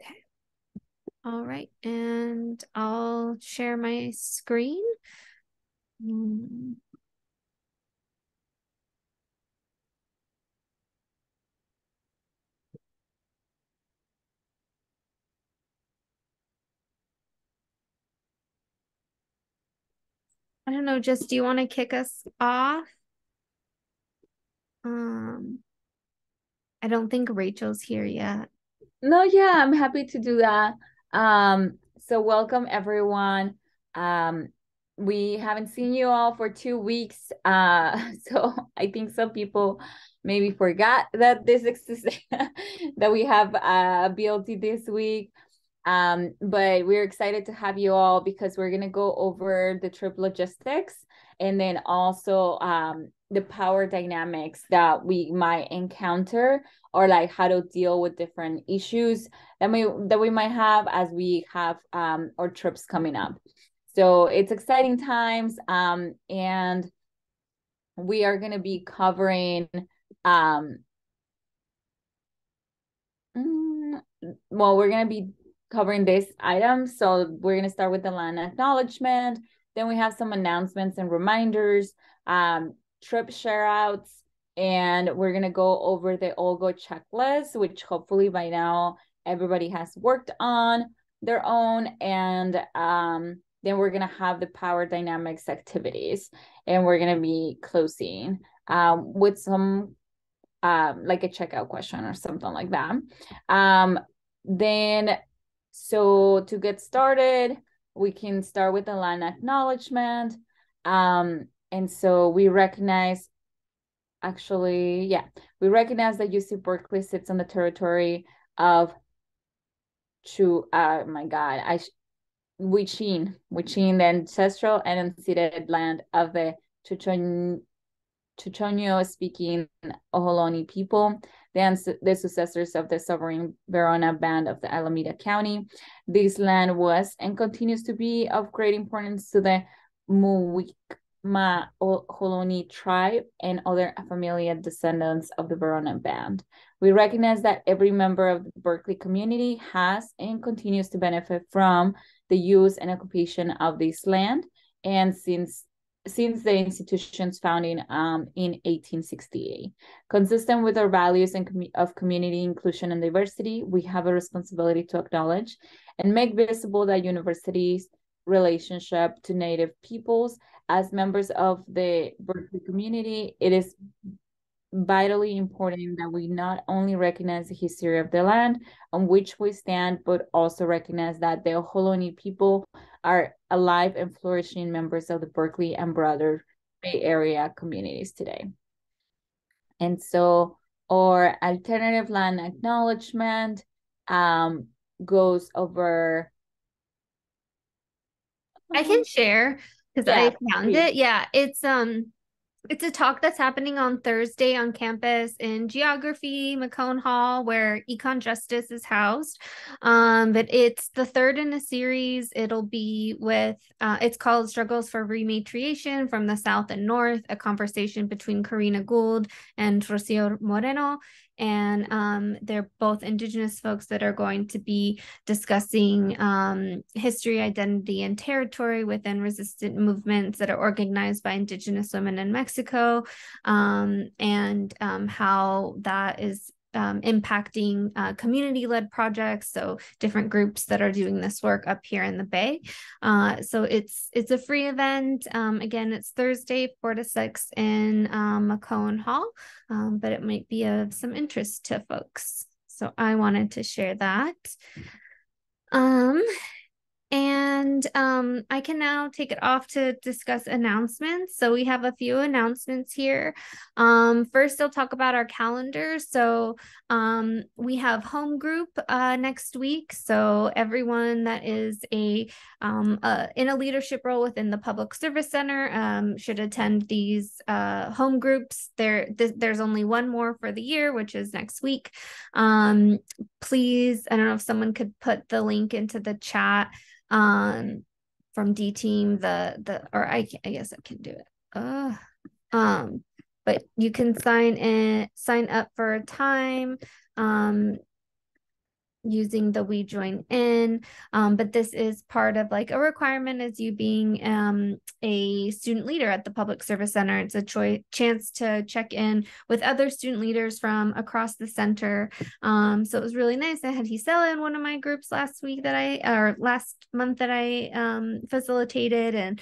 Okay. All right. And I'll share my screen. I don't know, just do you want to kick us off? Um, I don't think Rachel's here yet. No, yeah, I'm happy to do that. So welcome everyone. Um, we haven't seen you all for 2 weeks. So I think some people maybe forgot that this existed, that we have BLT this week. But we're excited to have you all because we're gonna go over the trip logistics and then also the power dynamics that we might encounter or like how to deal with different issues that we might have as we have our trips coming up. So it's exciting times, and we are going to be covering um, well, we're going to be covering this item. So we're going to start with the land acknowledgement. Then we have some announcements and reminders, trip share outs, and we're going to go over the OGO checklist, which hopefully by now everybody has worked on their own. And then we're going to have the power dynamics activities, and we're going to be closing with some like a checkout question or something like that. Um, then, so to get started, we can start with the land acknowledgement. And so we recognize, actually, yeah, we recognize that UC Berkeley sits on the territory of my God, Wichin, the ancestral and unceded land of the Chuchonyo-speaking Ohlone people, the successors of the sovereign Verona band of the Alameda County. This land was and continues to be of great importance to the Muwekma Ohlone tribe and other familiar descendants of the Verona band. We recognize that every member of the Berkeley community has and continues to benefit from the use and occupation of this land. And since the institution's founding in 1868. Consistent with our values of community inclusion and diversity, we have a responsibility to acknowledge and make visible that university's relationship to Native peoples. As members of the Berkeley community, it is vitally important that we not only recognize the history of the land on which we stand, but also recognize that the Ohlone people are alive and flourishing members of the Berkeley and broader Bay Area communities today. And so our alternative land acknowledgement goes over. I can share because Yeah, I found please. it. Yeah, it's a talk that's happening on Thursday on campus in Geography, McCone Hall, where Econ Justice is housed. But it's the third in a series. It'll be with, it's called Struggles for Rematriation from the South and North, a conversation between Karina Gould and Rocio Moreno. And they're both Indigenous folks that are going to be discussing history, identity, and territory within resistant movements that are organized by Indigenous women in Mexico, and how that is impacting community-led projects, so different groups that are doing this work up here in the Bay. So it's a free event. Again, it's Thursday 4 to 6 in McCone Hall, but it might be of some interest to folks. So I wanted to share that. Um, and I can now take it off to discuss announcements. So we have a few announcements here. First, I'll talk about our calendar. So we have home group next week. So everyone that is in a leadership role within the Public Service Center should attend these home groups. There's only one more for the year, which is next week. Please, I don't know if someone could put the link into the chat from D team, or I guess I can do it. But you can sign up for a time. using the We Join In. But this is part of like a requirement as you being a student leader at the Public Service Center. It's a chance to check in with other student leaders from across the center. So it was really nice. I had Hisela in one of my groups last month that I facilitated. And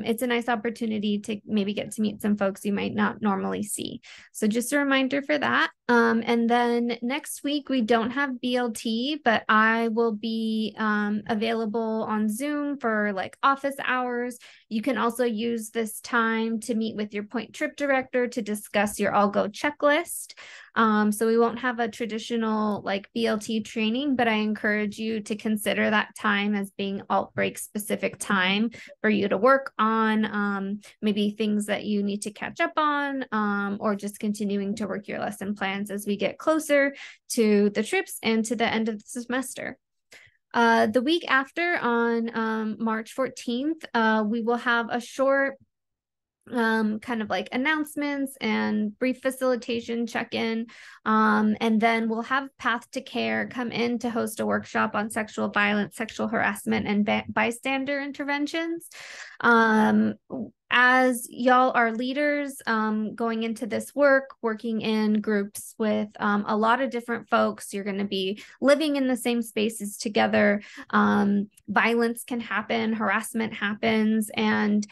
it's a nice opportunity to maybe get to meet some folks you might not normally see. So just a reminder for that. And then next week we don't have BLT, but I will be available on Zoom for like office hours. You can also use this time to meet with your point trip director to discuss your All Go checklist. So we won't have a traditional like BLT training, but I encourage you to consider that time as being alt break specific time for you to work on maybe things that you need to catch up on, or just continuing to work your lesson plans as we get closer to the trips and to the end of the semester. The week after, on March 14th, we will have a short kind of like announcements and brief facilitation check-in. And then we'll have Path to Care come in to host a workshop on sexual violence, sexual harassment, and bystander interventions. As y'all are leaders going into this work, working in groups with a lot of different folks, you're going to be living in the same spaces together. Violence can happen, harassment happens, and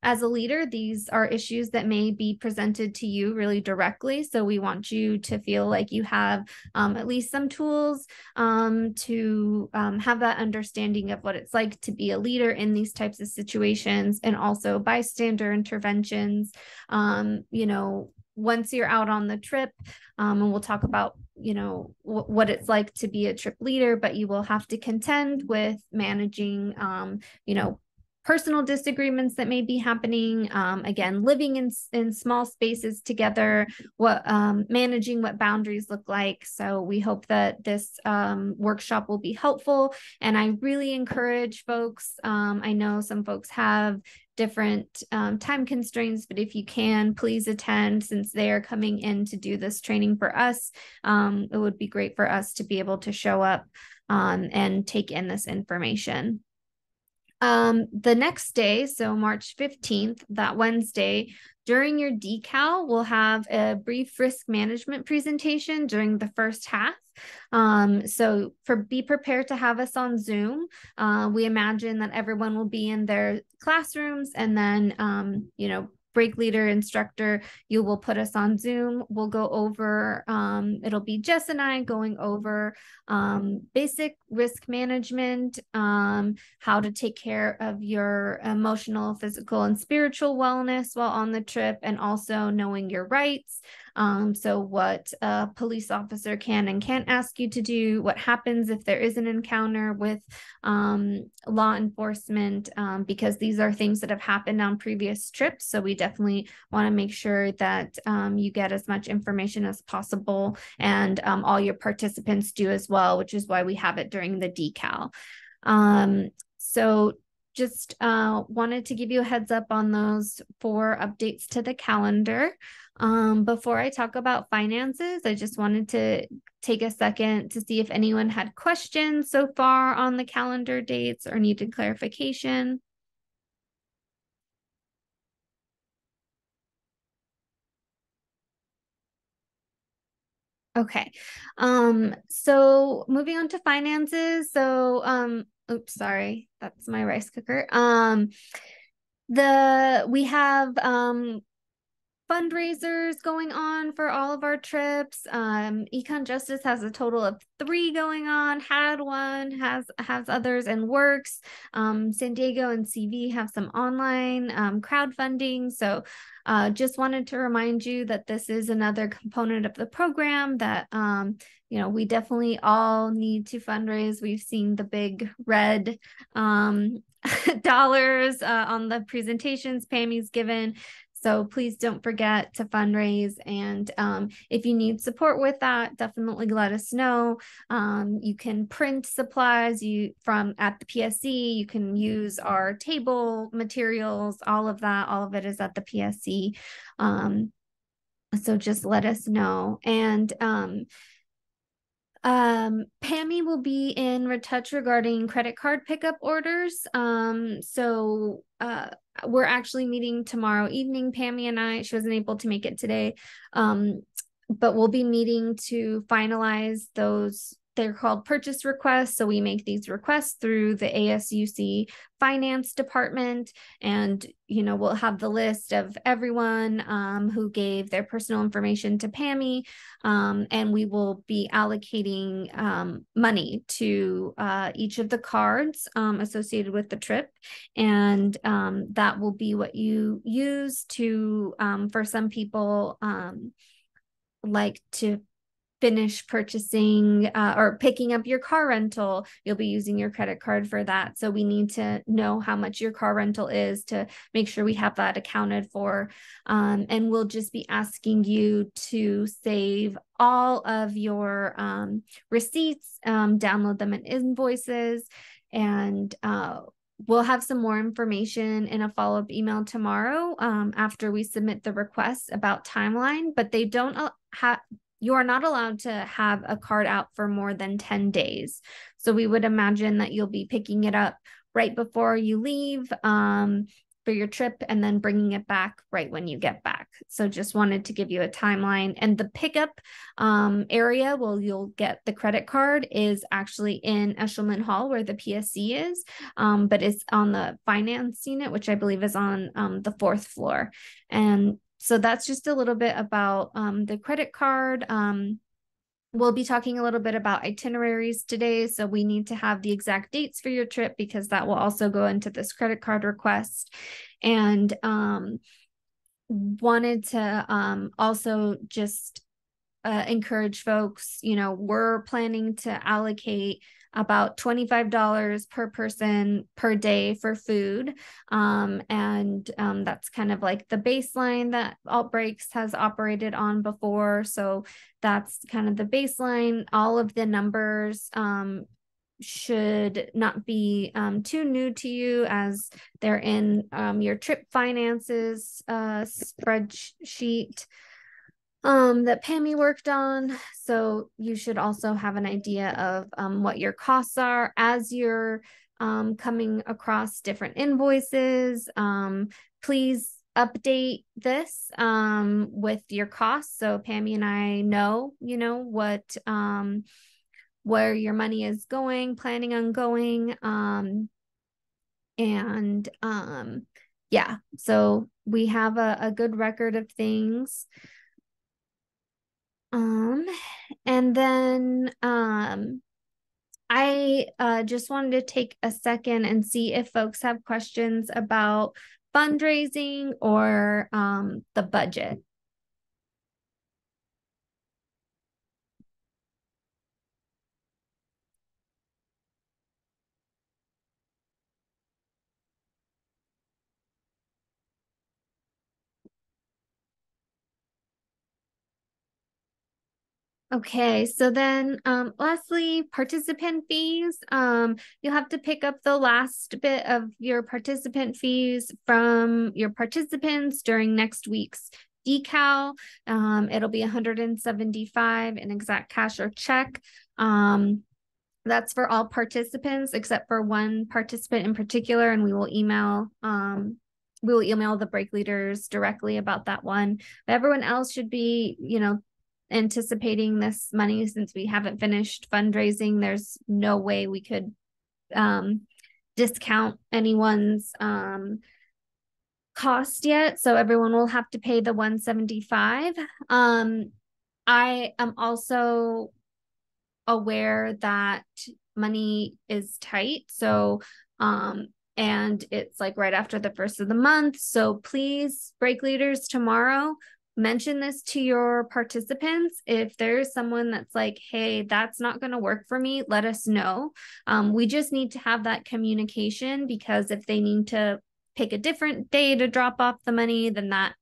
as a leader, these are issues that may be presented to you really directly. So we want you to feel like you have at least some tools to have that understanding of what it's like to be a leader in these types of situations, and also bystander interventions. Once you're out on the trip, and we'll talk about what it's like to be a trip leader, but you will have to contend with managing personal disagreements that may be happening. Again, living in small spaces together, managing what boundaries look like. So we hope that this workshop will be helpful. And I really encourage folks, I know some folks have different time constraints, but if you can, please attend, since they are coming in to do this training for us. It would be great for us to be able to show up and take in this information. The next day, so March 15th, that Wednesday, during your decal, we'll have a brief risk management presentation during the first half. So be prepared to have us on Zoom. We imagine that everyone will be in their classrooms, and then, break leader, instructor, you will put us on Zoom. We'll go over, it'll be Jess and I going over basic risk management, how to take care of your emotional, physical, and spiritual wellness while on the trip, and also knowing your rights. So what a police officer can and can't ask you to do, what happens if there is an encounter with law enforcement, because these are things that have happened on previous trips. So we definitely want to make sure that you get as much information as possible, and all your participants do as well, which is why we have it during the decal. So just wanted to give you a heads up on those 4 updates to the calendar. Before I talk about finances, I just wanted to take a second to see if anyone had questions so far on the calendar dates or needed clarification. Okay. So moving on to finances. So, oops, sorry, that's my rice cooker. We have fundraisers going on for all of our trips. Econ Justice has a total of 3 going on, had one, has others in works. San Diego and CV have some online crowdfunding. So just wanted to remind you that this is another component of the program that we definitely all need to fundraise. We've seen the big red dollars on the presentations Pammy's given. So please don't forget to fundraise. And if you need support with that, definitely let us know. You can print supplies at the PSC. You can use our table materials, all of that. All of it is at the PSC. So just let us know. And Pammy will be in touch regarding credit card pickup orders. We're actually meeting tomorrow evening, Pammy and I. She wasn't able to make it today. But we'll be meeting to finalize those. They're called purchase requests. So we make these requests through the ASUC finance department, and we'll have the list of everyone who gave their personal information to Pammy, and we will be allocating money to each of the cards associated with the trip, and that will be what you use to for some people like to finish purchasing or picking up your car rental. You'll be using your credit card for that. So we need to know how much your car rental is to make sure we have that accounted for. And we'll just be asking you to save all of your receipts, download them in invoices, and we'll have some more information in a follow-up email tomorrow after we submit the request about timeline, but they don't have you are not allowed to have a card out for more than 10 days. So we would imagine that you'll be picking it up right before you leave for your trip and then bringing it back right when you get back. So just wanted to give you a timeline. And the pickup area where you'll get the credit card is actually in Eshelman Hall where the PSC is, but it's on the finance unit, which I believe is on the 4th floor. And so that's just a little bit about the credit card. We'll be talking a little bit about itineraries today. So we need to have the exact dates for your trip because that will also go into this credit card request. And wanted to also just encourage folks, we're planning to allocate about $25 per person per day for food. And that's kind of like the baseline that Outbreaks has operated on before. So that's kind of the baseline. All of the numbers should not be too new to you as they're in your trip finances spreadsheet that Pammy worked on. So you should also have an idea of what your costs are as you're coming across different invoices. Please update this with your costs so Pammy and I know, what where your money is going, planning on going. Yeah, so we have a good record of things. And then I just wanted to take a second and see if folks have questions about fundraising or the budget. Okay, so then lastly, participant fees. You'll have to pick up the last bit of your participant fees from your participants during next week's decal. It'll be 175 in exact cash or check. That's for all participants except for one participant in particular, and we will email the break leaders directly about that one. But everyone else should be, anticipating this money since we haven't finished fundraising. There's no way we could discount anyone's cost yet. So everyone will have to pay the 175. I am also aware that money is tight. So and it's like right after the first of the month. So please, break leaders, tomorrow mention this to your participants. If there's someone that's like, hey, that's not going to work for me, let us know. We just need to have that communication because if they need to pick a different day to drop off the money, then that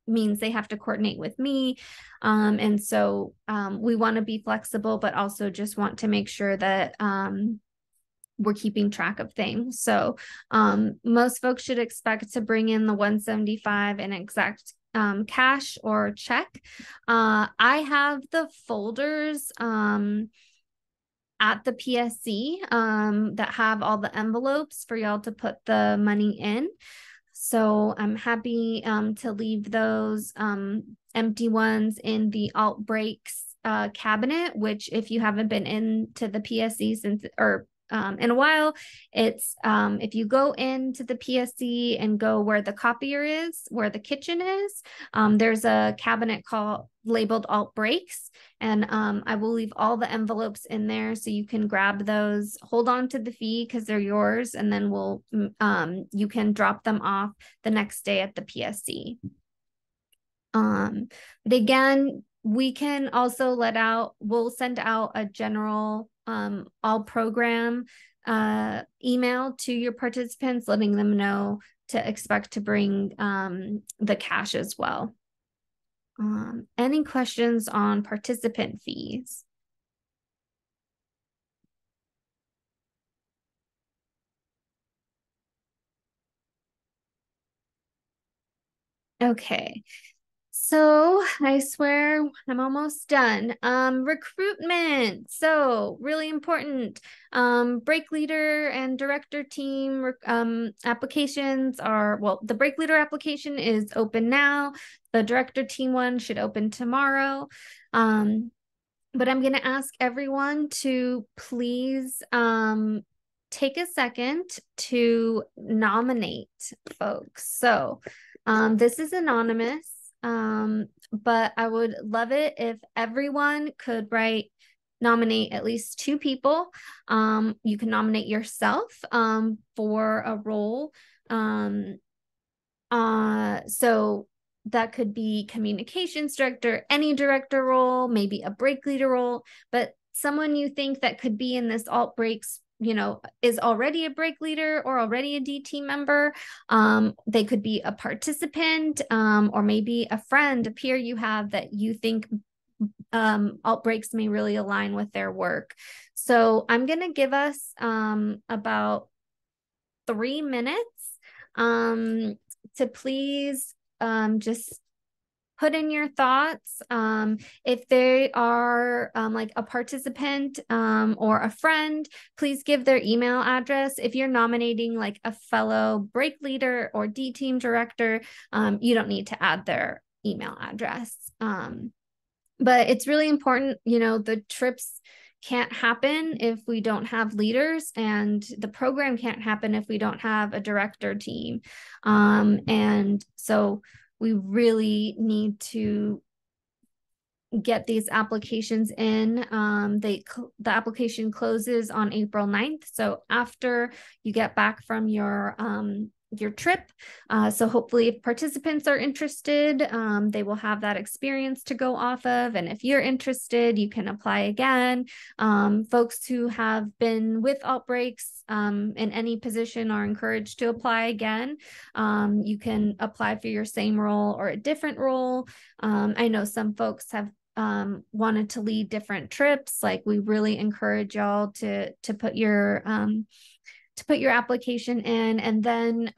means they have to coordinate with me. And so we want to be flexible, but also just want to make sure that we're keeping track of things. So most folks should expect to bring in the 175 in exact cash or check. I have the folders at the PSC that have all the envelopes for y'all to put the money in. So I'm happy to leave those empty ones in the alt breaks cabinet, which if you haven't been into the PSC since or in a while, it's if you go into the PSC and go where the copier is, where the kitchen is, there's a cabinet called labeled alt breaks, and I will leave all the envelopes in there so you can grab those, hold on to the fee because they're yours, and then you can drop them off the next day at the PSC. But again, we can also we'll send out a general all program email to your participants, letting them know to expect to bring the cash as well. Any questions on participant fees? Okay. So I swear I'm almost done. Recruitment. So really important. Break leader and director team applications are, well, the break leader application is open now. The director team one should open tomorrow. But I'm going to ask everyone to please take a second to nominate folks. So this is anonymous, but I would love it if everyone could nominate at least 2 people. You can nominate yourself for a role. So that could be communications director, any director role, maybe a break leader role, but someone you think that could be in this alt breaks, is already a break leader or already a D team member. They could be a participant, or maybe a friend, a peer you have that you think alt breaks may really align with their work. So I'm going to give us about 3 minutes to please just put in your thoughts. If they are like a participant or a friend, please give their email address. If you're nominating like a fellow break leader or D team director, you don't need to add their email address. But it's really important, the trips can't happen if we don't have leaders, and the program can't happen if we don't have a director team. And so we really need to get these applications in. The application closes on April 9th. So after you get back from your trip. So hopefully if participants are interested, they will have that experience to go off of. And if you're interested, you can apply again. Folks who have been with Outbreaks in any position are encouraged to apply again. You can apply for your same role or a different role. I know some folks have wanted to lead different trips. Like, we really encourage y'all to put your application in, and then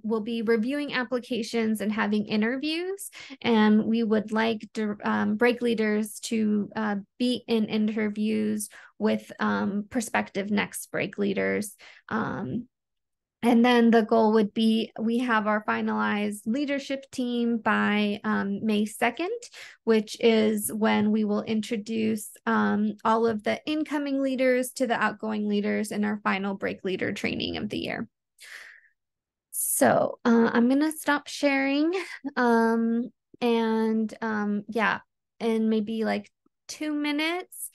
we'll be reviewing applications and having interviews. And we would like break leaders to be in interviews with prospective next break leaders. And then the goal would be, we have our finalized leadership team by May 2nd, which is when we will introduce all of the incoming leaders to the outgoing leaders in our final break leader training of the year. So I'm going to stop sharing. Yeah, in maybe like 2 minutes,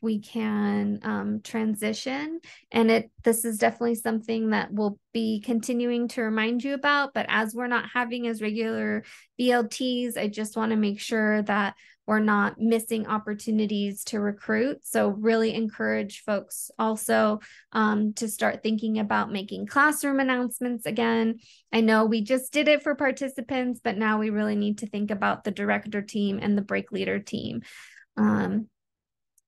we can transition. And this is definitely something that we'll be continuing to remind you about. But as we're not having as regular BLTs, I just want to make sure that we're not missing opportunities to recruit. So really encourage folks also to start thinking about making classroom announcements again. I know we just did it for participants, but now we really need to think about the director team and the break leader team.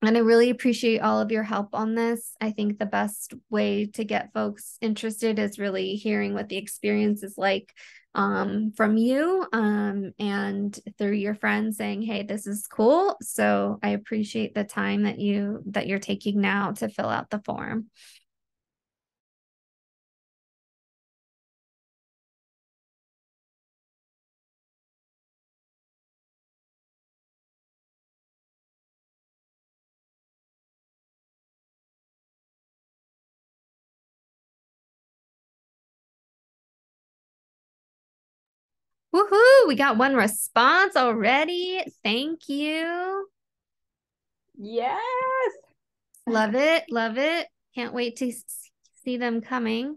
And I really appreciate all of your help on this. I think the best way to get folks interested is really hearing what the experience is like from you and through your friends saying, hey, this is cool. So I appreciate the time that you're taking now to fill out the form. Woohoo! We got one response already. Thank you. Yes. Love it. Love it. Can't wait to see them coming.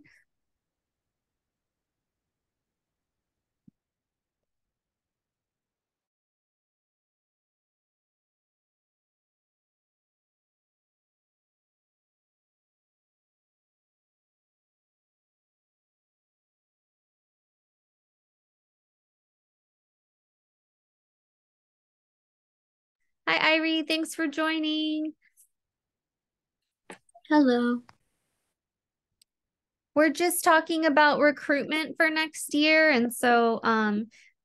Hi, Irie. Thanks for joining. Hello. We're just talking about recruitment for next year. And so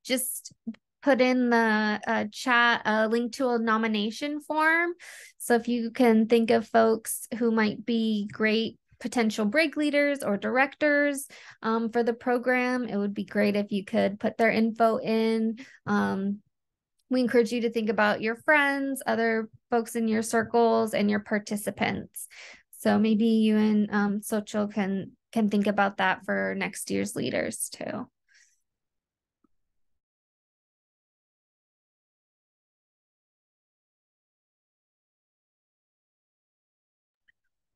just put in the chat a link to a nomination form. So if you can think of folks who might be great potential break leaders or directors for the program, it would be great if you could put their info in. We encourage you to think about your friends, other folks in your circles, and your participants. So maybe you and Sochil can think about that for next year's leaders too.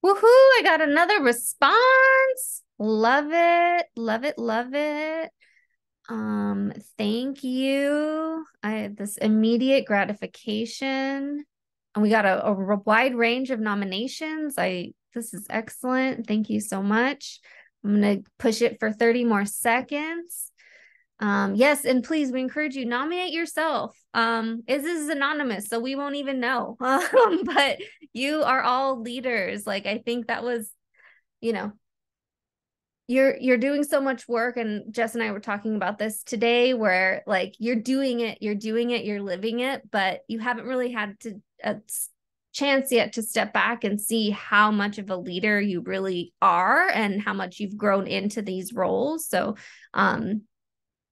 Woohoo! I got another response. Love it. Love it. Love it. Thank you. I had this immediate gratification. And we got a wide range of nominations. This is excellent. Thank you so much. I'm gonna push it for 30 more seconds. Yes, and please, we encourage you nominate yourself. This is anonymous, so we won't even know. But you are all leaders. Like I think that was, you know, you're doing so much work, and Jess and I were talking about this today, where like you're doing it, you're living it, but you haven't really had to a chance yet to step back and see how much of a leader you really are and how much you've grown into these roles. So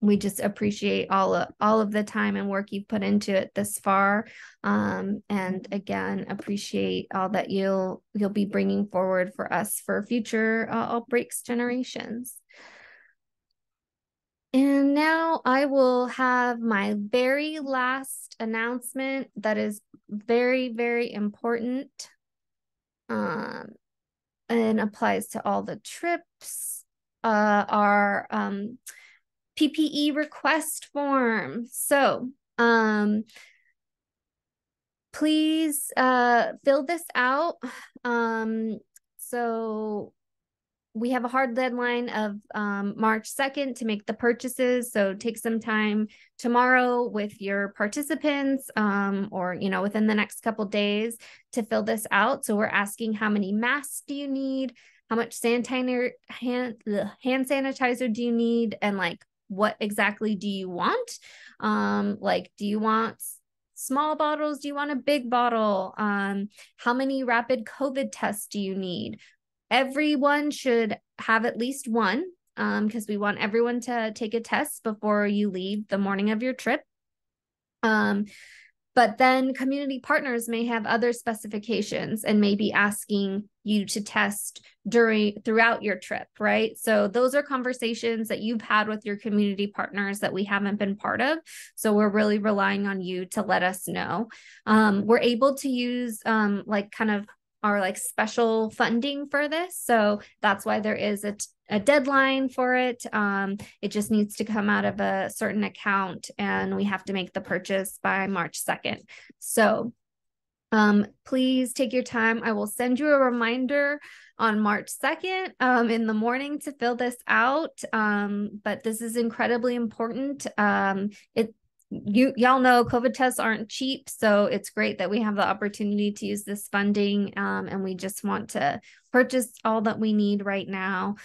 we just appreciate all of the time and work you've put into it this far, and again appreciate all that you'll be bringing forward for us for future outbreaks generations. And now I will have my very last announcement that is very, very important, and applies to all the trips. Our PPE request form. So please fill this out. So we have a hard deadline of March 2nd to make the purchases. So take some time tomorrow with your participants, or, within the next couple days to fill this out. So we're asking, how many masks do you need? How much hand sanitizer do you need? And like, what exactly do you want? Like, do you want small bottles? Do you want a big bottle? How many rapid COVID tests do you need? Everyone should have at least one, because we want everyone to take a test before you leave the morning of your trip. But then community partners may have other specifications and may be asking you to test throughout your trip, right? So those are conversations that you've had with your community partners that we haven't been part of. So we're really relying on you to let us know. We're able to use like kind of our like special funding for this. So that's why there is a deadline for it. It just needs to come out of a certain account, and we have to make the purchase by March 2nd. So please take your time. I will send you a reminder on March 2nd in the morning to fill this out. But this is incredibly important. Y'all know COVID tests aren't cheap, so it's great that we have the opportunity to use this funding, and we just want to purchase all that we need right now,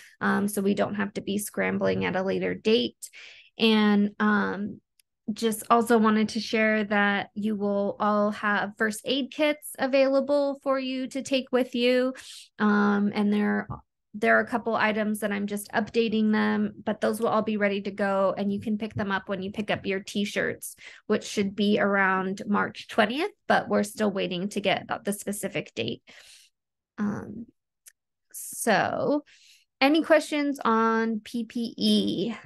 so we don't have to be scrambling at a later date. And just also wanted to share that you will all have first aid kits available for you to take with you. And there are a couple items that I'm just updating them, but those will all be ready to go. And you can pick them up when you pick up your t-shirts, which should be around March 20th, but we're still waiting to get the specific date. So any questions on PPE?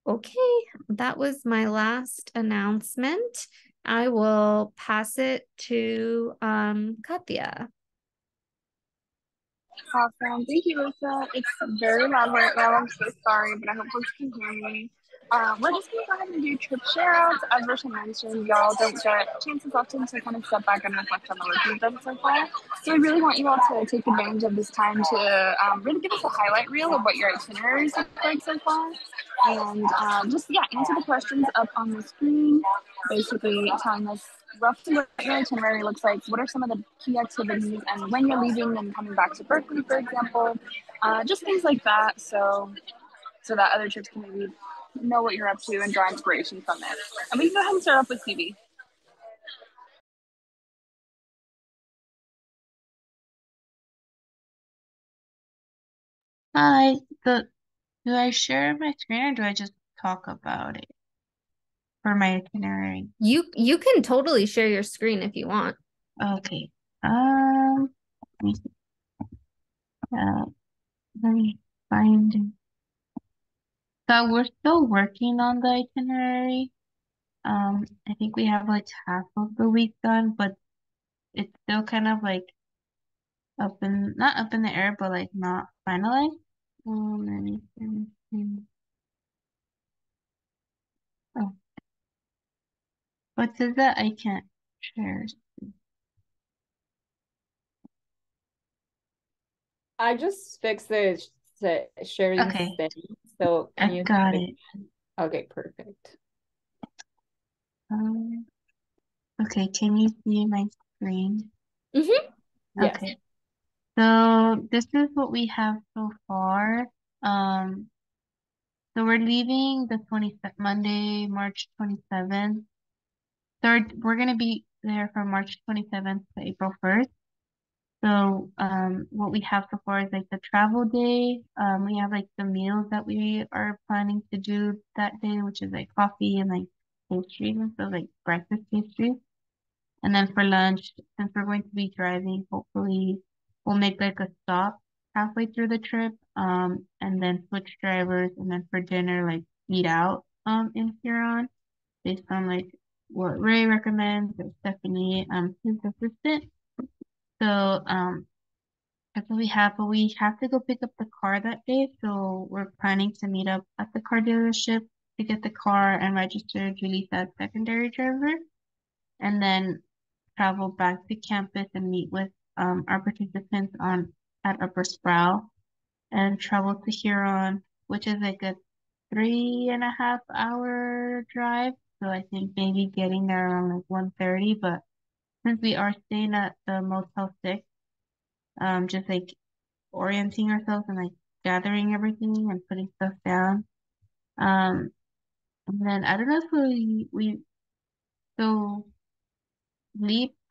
Okay, that was my last announcement. I will pass it to Katya. Awesome. Thank you, Lisa. It's very loud right now. I'm so sorry, but I hope folks can hear me. We're just going to go ahead and do trip share outs. As Risha mentioned, y'all don't get chances often to kind of step back and reflect on the work you've done so far. So we really want you all to take advantage of this time to really give us a highlight reel of what your itineraries look like so far. And just, yeah, answer the questions up on the screen, basically telling us roughly what your itinerary looks like. What are some of the key activities and when you're leaving and coming back to Berkeley, for example, just things like that. So that other trips can maybe know what you're up to and draw inspiration from it. And we can go ahead and start off with Phoebe. Hi, so do I share my screen or do I just talk about it for my itinerary? You can totally share your screen if you want. Okay. Let me see. Uh, let me find it. So we're still working on the itinerary. I think we have like half of the week done, but it's still kind of like not up in the air, but like not finalized. Let me see. Oh, what says that I can't share? I just fixed the sharing Okay, setting. So can I you got do it? it. Okay, perfect. Um, okay, can you see my screen? Mm-hmm. Yes. Okay, so this is what we have so far. Um, so we're leaving the 20th Monday, March 27th. Third, we're gonna be there from March 27th to April 1st. So, what we have so far is like the travel day. We have like the meals that we are planning to do that day, which is like coffee and like pastries and stuff, like breakfast pastries. And then for lunch, since we're going to be driving, hopefully we'll make like a stop halfway through the trip, and then switch drivers, and then for dinner, like eat out, in Huron based on like what Ray recommends or Stephanie, his assistant. So, that's what we have, but we have to go pick up the car that day, so we're planning to meet up at the car dealership to get the car and register Julissa as secondary driver, and then travel back to campus and meet with our participants on at Upper Sproul and travel to Huron, which is like a 3.5 hour drive. So I think maybe getting there around like 1:30, but since we are staying at the Motel 6, just like orienting ourselves and like gathering everything and putting stuff down. Um, and then I don't know if so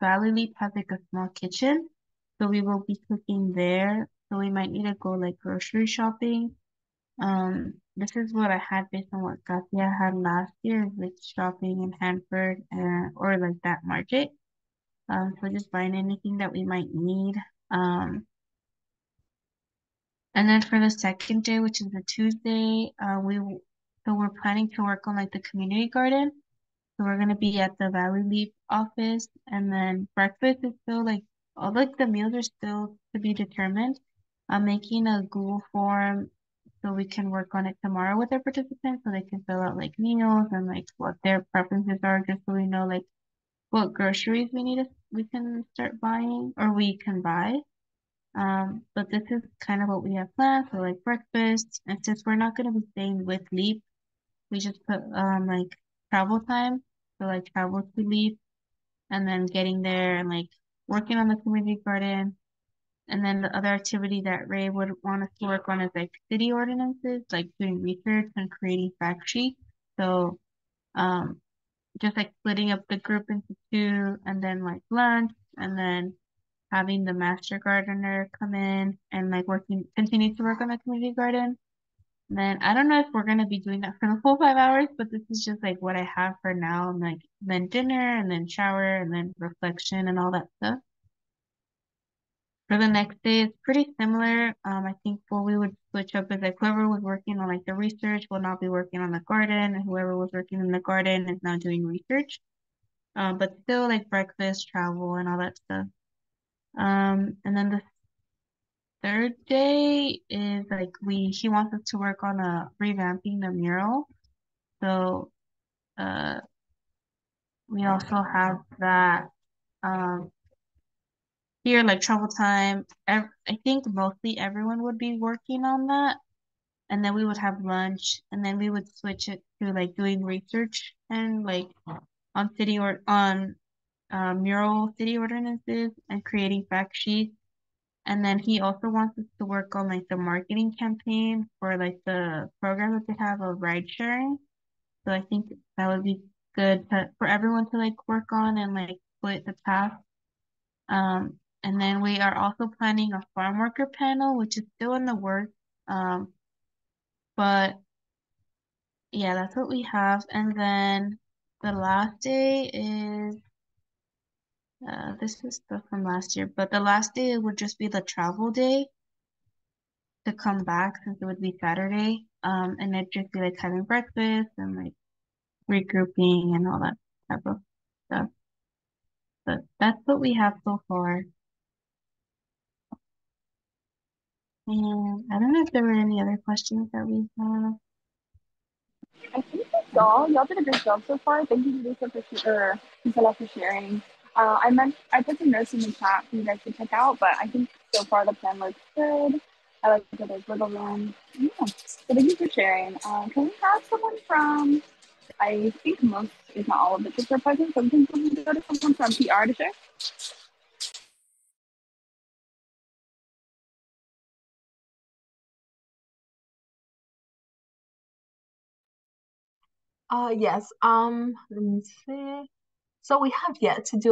Valley Leap has like a small kitchen, so we will be cooking there. So we might need to go like grocery shopping. This is what I had based on what Katia had last year, like shopping in Hanford or like that market. So just buying anything that we might need. Um, and then for the second day, which is the Tuesday, so we're planning to work on like the community garden. So we're gonna be at the Valley Leaf office, and then breakfast is still like all like the meals are still to be determined. I'm making a Google form so we can work on it tomorrow with our participants so they can fill out like meals and like what their preferences are, just so we know like what groceries we can start buying or we can buy. But this is kind of what we have planned for like breakfast. And since we're not gonna be staying with Leap, we just put like travel time. So like travel to Leap and then getting there and like working on the community garden. And then the other activity that Ray would want us to work on is like city ordinances, like doing research and creating fact sheets. So just like splitting up the group into two and then like lunch and then having the master gardener come in and like continue to work on the community garden. And then I don't know if we're gonna be doing that for the full 5 hours, but this is just like what I have for now. And like then dinner and then shower and then reflection and all that stuff. For the next day, it's pretty similar. I think what we would switch up is like whoever was working on like the research will now be working on the garden, and whoever was working in the garden is now doing research. But still like breakfast, travel, and all that stuff. And then the third day is like he wants us to work on revamping the mural. So uh we also have that here like travel time. I think mostly everyone would be working on that. And then we would have lunch, and then we would switch it to like doing research and like on mural city ordinances and creating fact sheets. And then he also wants us to work on like the marketing campaign for like the program that they have of ride sharing. So I think that would be good for everyone to like work on and like split the task. And then we are also planning a farm worker panel, which is still in the works. But yeah, that's what we have. And then the last day is this is stuff from last year, but the last day would just be the travel day to come back since it would be Saturday. And it'd just be like having breakfast and like regrouping and all that type of stuff. But that's what we have so far. And I don't know if there were any other questions that we have. I think that's all. Y'all did a great job so far. Thank you, Lisa, for sharing. I put some notes in the chat for you guys to check out, but I think so far the plan looks good. I like that there's wiggle room. Yeah. So thank you for sharing. Can we have someone from, I think most, if not all of the trips are present, so we can go to someone from PR to share? Yes. Let me see. So we have yet to do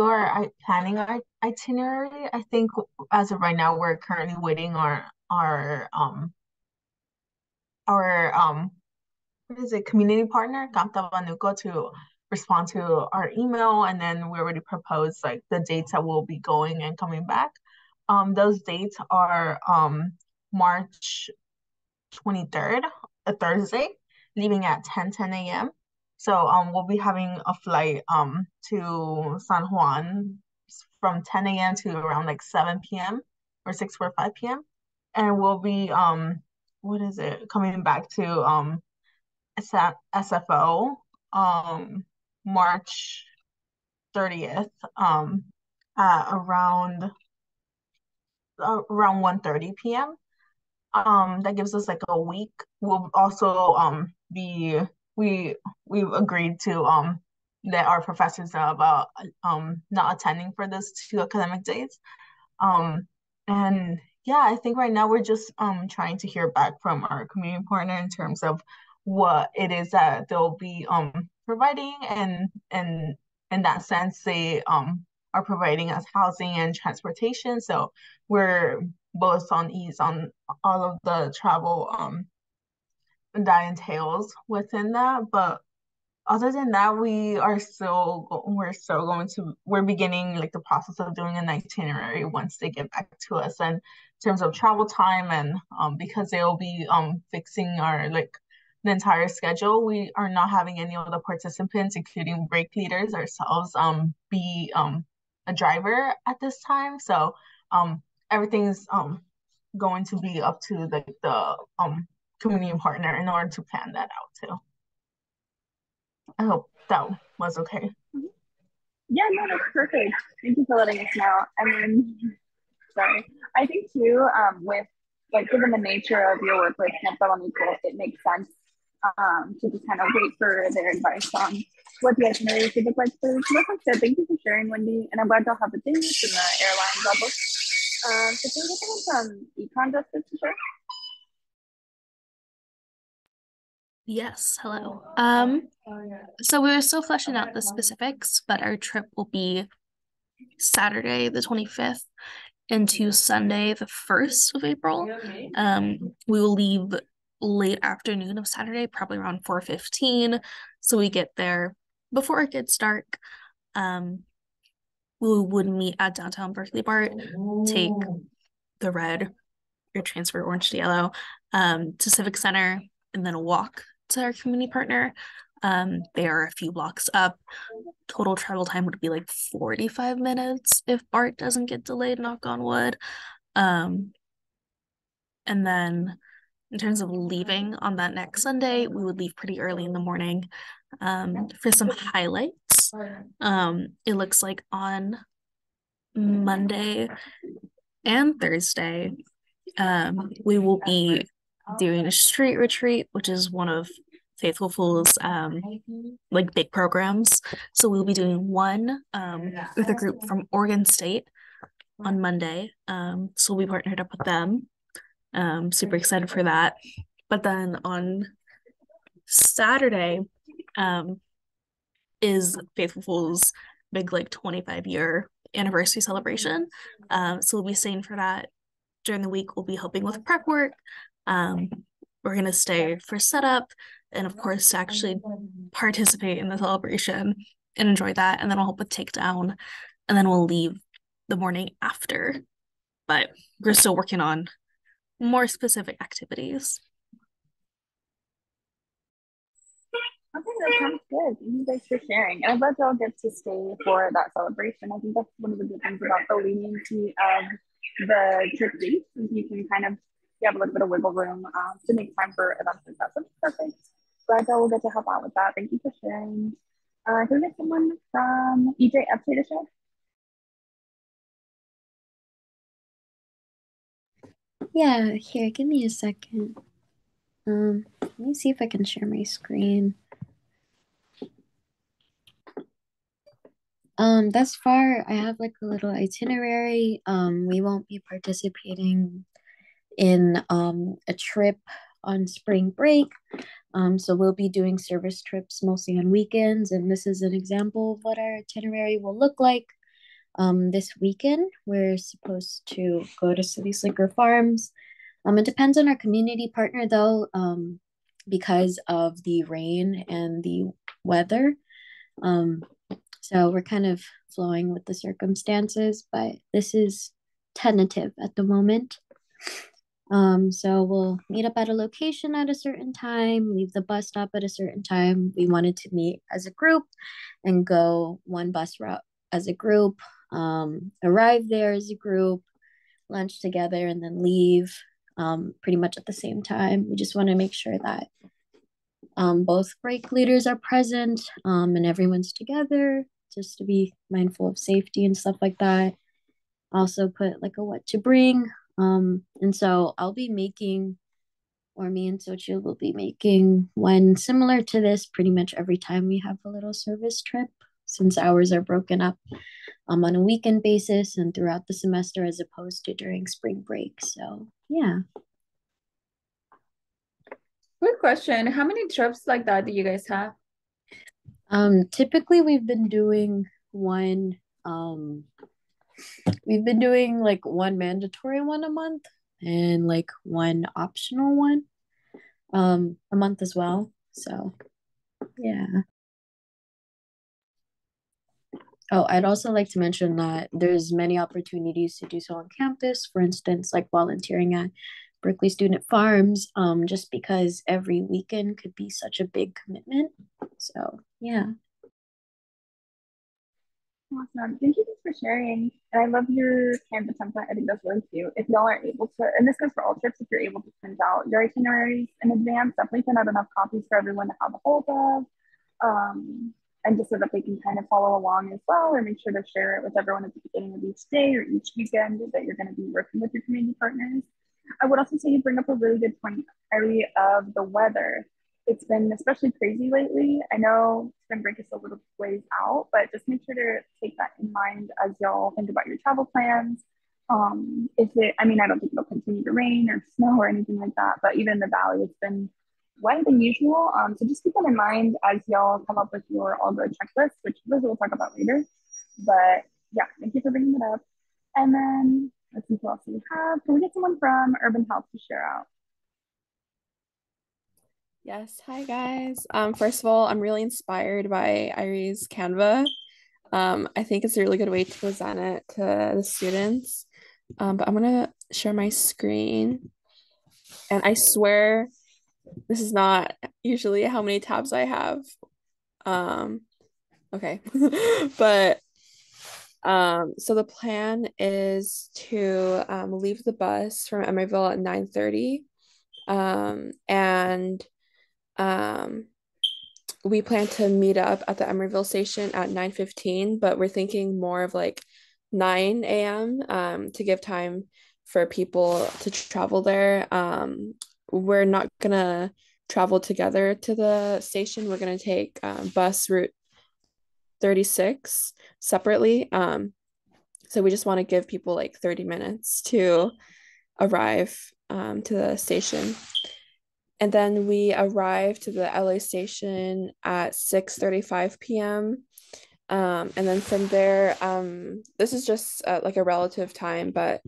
planning our itinerary. I think as of right now, we're currently waiting our what is it, community partner, Camta Vanuco, to respond to our email, and then we already proposed like the dates that we'll be going and coming back. Those dates are March 23rd, a Thursday, leaving at 10 a.m. So we'll be having a flight to San Juan from 10 a.m. to around like 7 p.m. or 6:45 p.m. And we'll be what is it, coming back to SFO March 30th at around 1:30 p.m. That gives us like a week. We'll also be we we've agreed to let our professors know about not attending for those 2 academic days. And yeah, I think right now we're just trying to hear back from our community partner in terms of what it is that they'll be providing, and in that sense they are providing us housing and transportation. So we're both on ease on all of the travel that entails within that. But other than that, we're beginning like the process of doing an itinerary once they get back to us. And in terms of travel time, and because they'll be fixing our like the entire schedule, we are not having any of the participants, including break leaders ourselves, be a driver at this time. So everything's going to be up to the community partner in order to plan that out too. I hope that was okay. Yeah, no, that's perfect. Thank you for letting us know. And then, sorry, I think too, with like given the nature of your work with Camp Amico, it makes sense to just kind of wait for their advice on what the itinerary could look like for this. That sounds good. Thank you for sharing, Wendy. And I'm glad y'all have the dates and the airlines all booked. So can we get some econ justice to share? Yes, hello. So we're still fleshing out the specifics, but our trip will be Saturday the 25th into Sunday the 1st of April. We will leave late afternoon of Saturday, probably around 4:15, so we get there before it gets dark. We would meet at downtown Berkeley BART, take the red, or transfer orange to yellow, to Civic Center, and then walk to our community partner. They are a few blocks up. Total travel time would be like 45 minutes if BART doesn't get delayed, knock on wood. And then in terms of leaving on that next Sunday, we would leave pretty early in the morning. For some highlights, it looks like on Monday and Thursday, we will be doing a street retreat, which is one of Faithful Fools like big programs. So we'll be doing one with a group from Oregon State on Monday. So we partnered up with them. Super excited for that. But then on Saturday is Faithful Fools big like 25-year anniversary celebration. So we'll be staying for that. During the week, we'll be helping with prep work. We're gonna stay for setup and of course to actually participate in the celebration and enjoy that. And then I'll help with takedown, and then we'll leave the morning after. But we're still working on more specific activities. Okay, that sounds good. Thank you guys for sharing. And I'm glad y'all get to stay for that celebration. I think that's one of the good things about the leniency of the trip dates, is you can kind of, you have a little bit of wiggle room to make time for events like that. So that's perfect. Glad y'all will get to help out with that. Thank you for sharing. Can we get someone from EJFC to share? Yeah, here, give me a second. Let me see if I can share my screen. Thus far, I have like a little itinerary. We won't be participating in a trip on spring break. So we'll be doing service trips mostly on weekends, and this is an example of what our itinerary will look like. This weekend, we're supposed to go to City Slicker Farms. It depends on our community partner though, because of the rain and the weather. So we're kind of flowing with the circumstances, but this is tentative at the moment. So we'll meet up at a location at a certain time, leave the bus stop at a certain time. We wanted to meet as a group and go one bus route as a group, arrive there as a group, lunch together, and then leave pretty much at the same time. We just want to make sure that both break leaders are present and everyone's together, just to be mindful of safety and stuff like that. Also put like a what to bring. And so I'll be making, or me and Sochi will be making one similar to this pretty much every time we have a little service trip, since hours are broken up on a weekend basis and throughout the semester as opposed to during spring break. So yeah. Good question. How many trips like that do you guys have? Typically we've been doing one, we've been doing like one mandatory one a month and like one optional one a month as well. So yeah. Oh, I'd also like to mention that there's many opportunities to do so on campus. For instance, like volunteering at Berkeley Student Farms, just because every weekend could be such a big commitment. So yeah. Awesome. Thank you guys for sharing. And I love your Canva template. I think that's really cute. If y'all are able to, and this goes for all trips, if you're able to print out your itineraries in advance, definitely print out enough copies for everyone to have a hold of. And just so that they can kind of follow along as well, or make sure to share it with everyone at the beginning of each day or each weekend that you're going to be working with your community partners. I would also say you bring up a really good point, Ari, of the weather. it's been especially crazy lately. I know spring break is a little ways out, but just make sure to take that in mind as y'all think about your travel plans. If it, I mean, I don't think it'll continue to rain or snow or anything like that, but even in the valley, it's been wetter than usual. So just keep that in mind as y'all come up with your all go checklist, which Liz will talk about later. But yeah, thank you for bringing it up. And then let's see who else we have. Can we get someone from Urban Health to share out? Yes, hi guys. First of all, I'm really inspired by Irie's Canva. I think it's a really good way to present it to the students. But I'm gonna share my screen, and I swear this is not usually how many tabs I have. Okay, but so the plan is to leave the bus from Emeryville at 9:30, and um we plan to meet up at the Emeryville station at 9:15, but we're thinking more of like 9 a.m. To give time for people to travel there. We're not gonna travel together to the station. We're gonna take bus route 36 separately. So we just want to give people like 30 minutes to arrive to the station. And then we arrived to the LA station at 6:35 p.m. And then from there, this is just like a relative time, but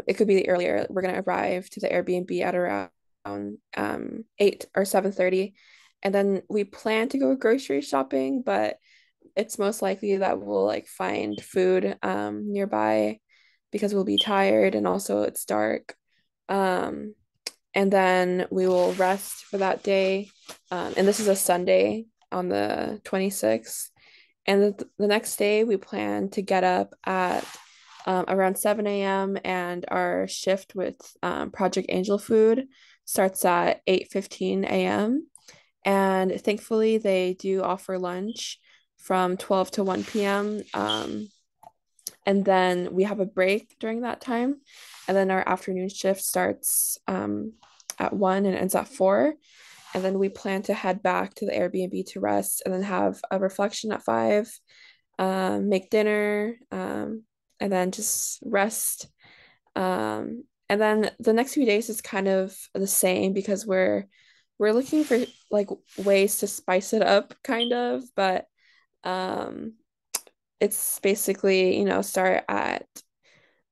it could be earlier. We're gonna arrive to the Airbnb at around 8 or 7:30. And then we plan to go grocery shopping, but it's most likely that we'll like find food nearby because we'll be tired and also it's dark. Um, and then we will rest for that day. And this is a Sunday on the 26th. And the next day, we plan to get up at around 7 a.m. and our shift with Project Angel Food starts at 8:15 a.m. And thankfully, they do offer lunch from 12 to 1 p.m. And then we have a break during that time. And then our afternoon shift starts at 1 and ends at 4. And then we plan to head back to the Airbnb to rest and then have a reflection at 5, make dinner, and then just rest. And then the next few days is kind of the same because we're looking for like ways to spice it up kind of, but um it's basically, start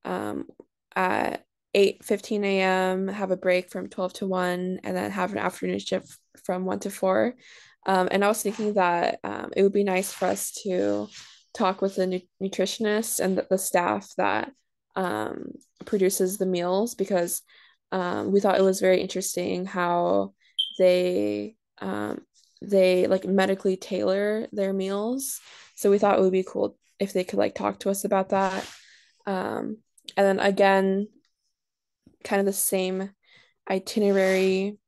um at 8:15 a.m., have a break from 12 to 1, and then have an afternoon shift from 1 to 4. And I was thinking that it would be nice for us to talk with the nutritionist and the staff that um, produces the meals because we thought it was very interesting how they they like medically tailor their meals. So we thought it would be cool if they could like talk to us about that. And then again, kind of the same itinerary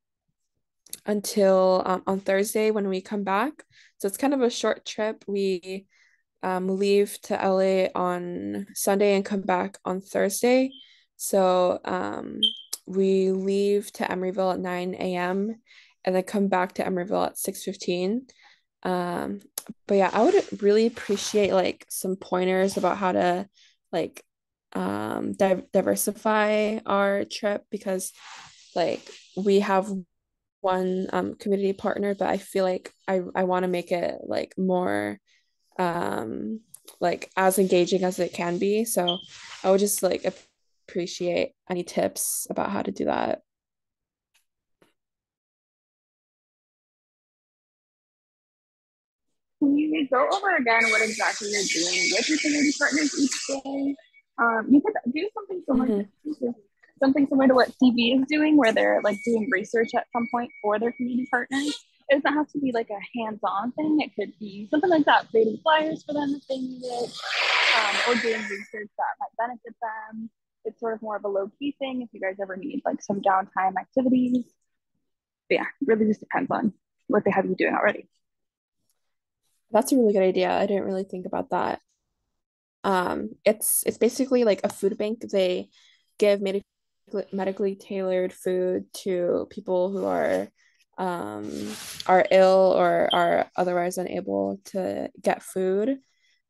until on Thursday when we come back. So it's kind of a short trip. We leave to LA on Sunday and come back on Thursday. So we leave to Emeryville at 9 a.m. and then come back to Emeryville at 6:15. Um, but yeah, I would really appreciate like some pointers about how to like diversify our trip because like we have one community partner, but I feel like I want to make it like more um like as engaging as it can be. So I would just like appreciate any tips about how to do that. Can you go over again what exactly you're doing with your community partners each day? You could do Mhm. something similar to what TV is doing, where they're like doing research at some point for their community partners. It doesn't have to be like a hands-on thing. It could be something like that, creating flyers for them if they need it, or doing research that might benefit them. It's sort of more of a low-key thing if you guys ever need like some downtime activities. But yeah, it really just depends on what they have you doing already. That's a really good idea. I didn't really think about that. It's basically like a food bank. They give medically tailored food to people who are are ill or are otherwise unable to get food.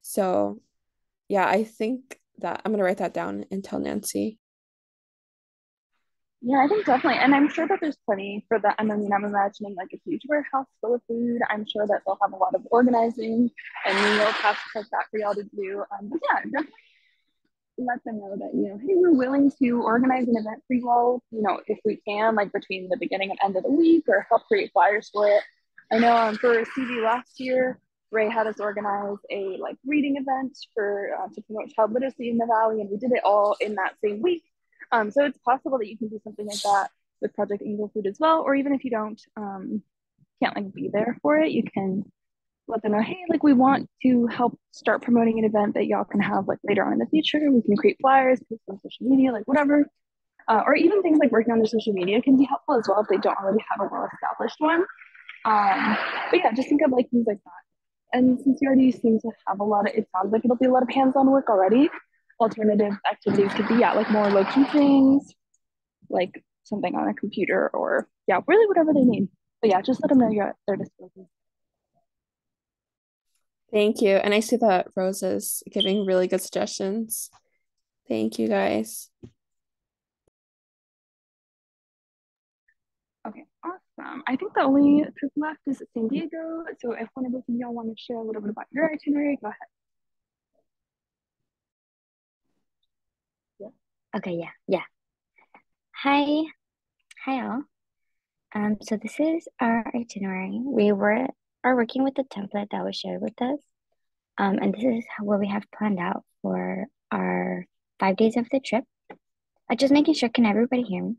So yeah, I think that I'm gonna write that down and tell Nancy. Yeah, I think definitely. And I'm sure that there's plenty for that. I mean, I'm imagining like a huge warehouse full of food. I'm sure that they'll have a lot of organizing and meal tasks like that for y'all to do. But yeah, definitely let them know that, hey, we're willing to organize an event for you all, if we can, like between the beginning and end of the week, or help create flyers for it. I know for CV last year, Ray had us organize a like reading event for to promote child literacy in the Valley, and we did it all in that same week. So it's possible that you can do something like that with Project Angel Food as well, or even if you don't can't like be there for it, you can let them know, hey, like we want to help start promoting an event that y'all can have like later on in the future. We can create flyers, post on social media, like whatever. Or even things like working on their social media can be helpful as well if they don't already have a well-established one. But yeah, just think of like things like that. And since you already seem to have a lot of, it sounds like it'll be a lot of hands-on work already. Alternative activities could be, yeah, like more low-key things, like something on a computer, or yeah, really whatever they need. But yeah, just let them know you're at their disposal. Thank you. And I see that Rose is giving really good suggestions. Thank you guys. Okay, awesome. I think the only trip left is San Diego. So if one of both of y'all want to share a little bit about your itinerary, go ahead. Okay, yeah. Hi, hi all. So this is our itinerary. We are working with the template that was shared with us. And this is what we have planned out for our 5 days of the trip. Just making sure, can everybody hear me?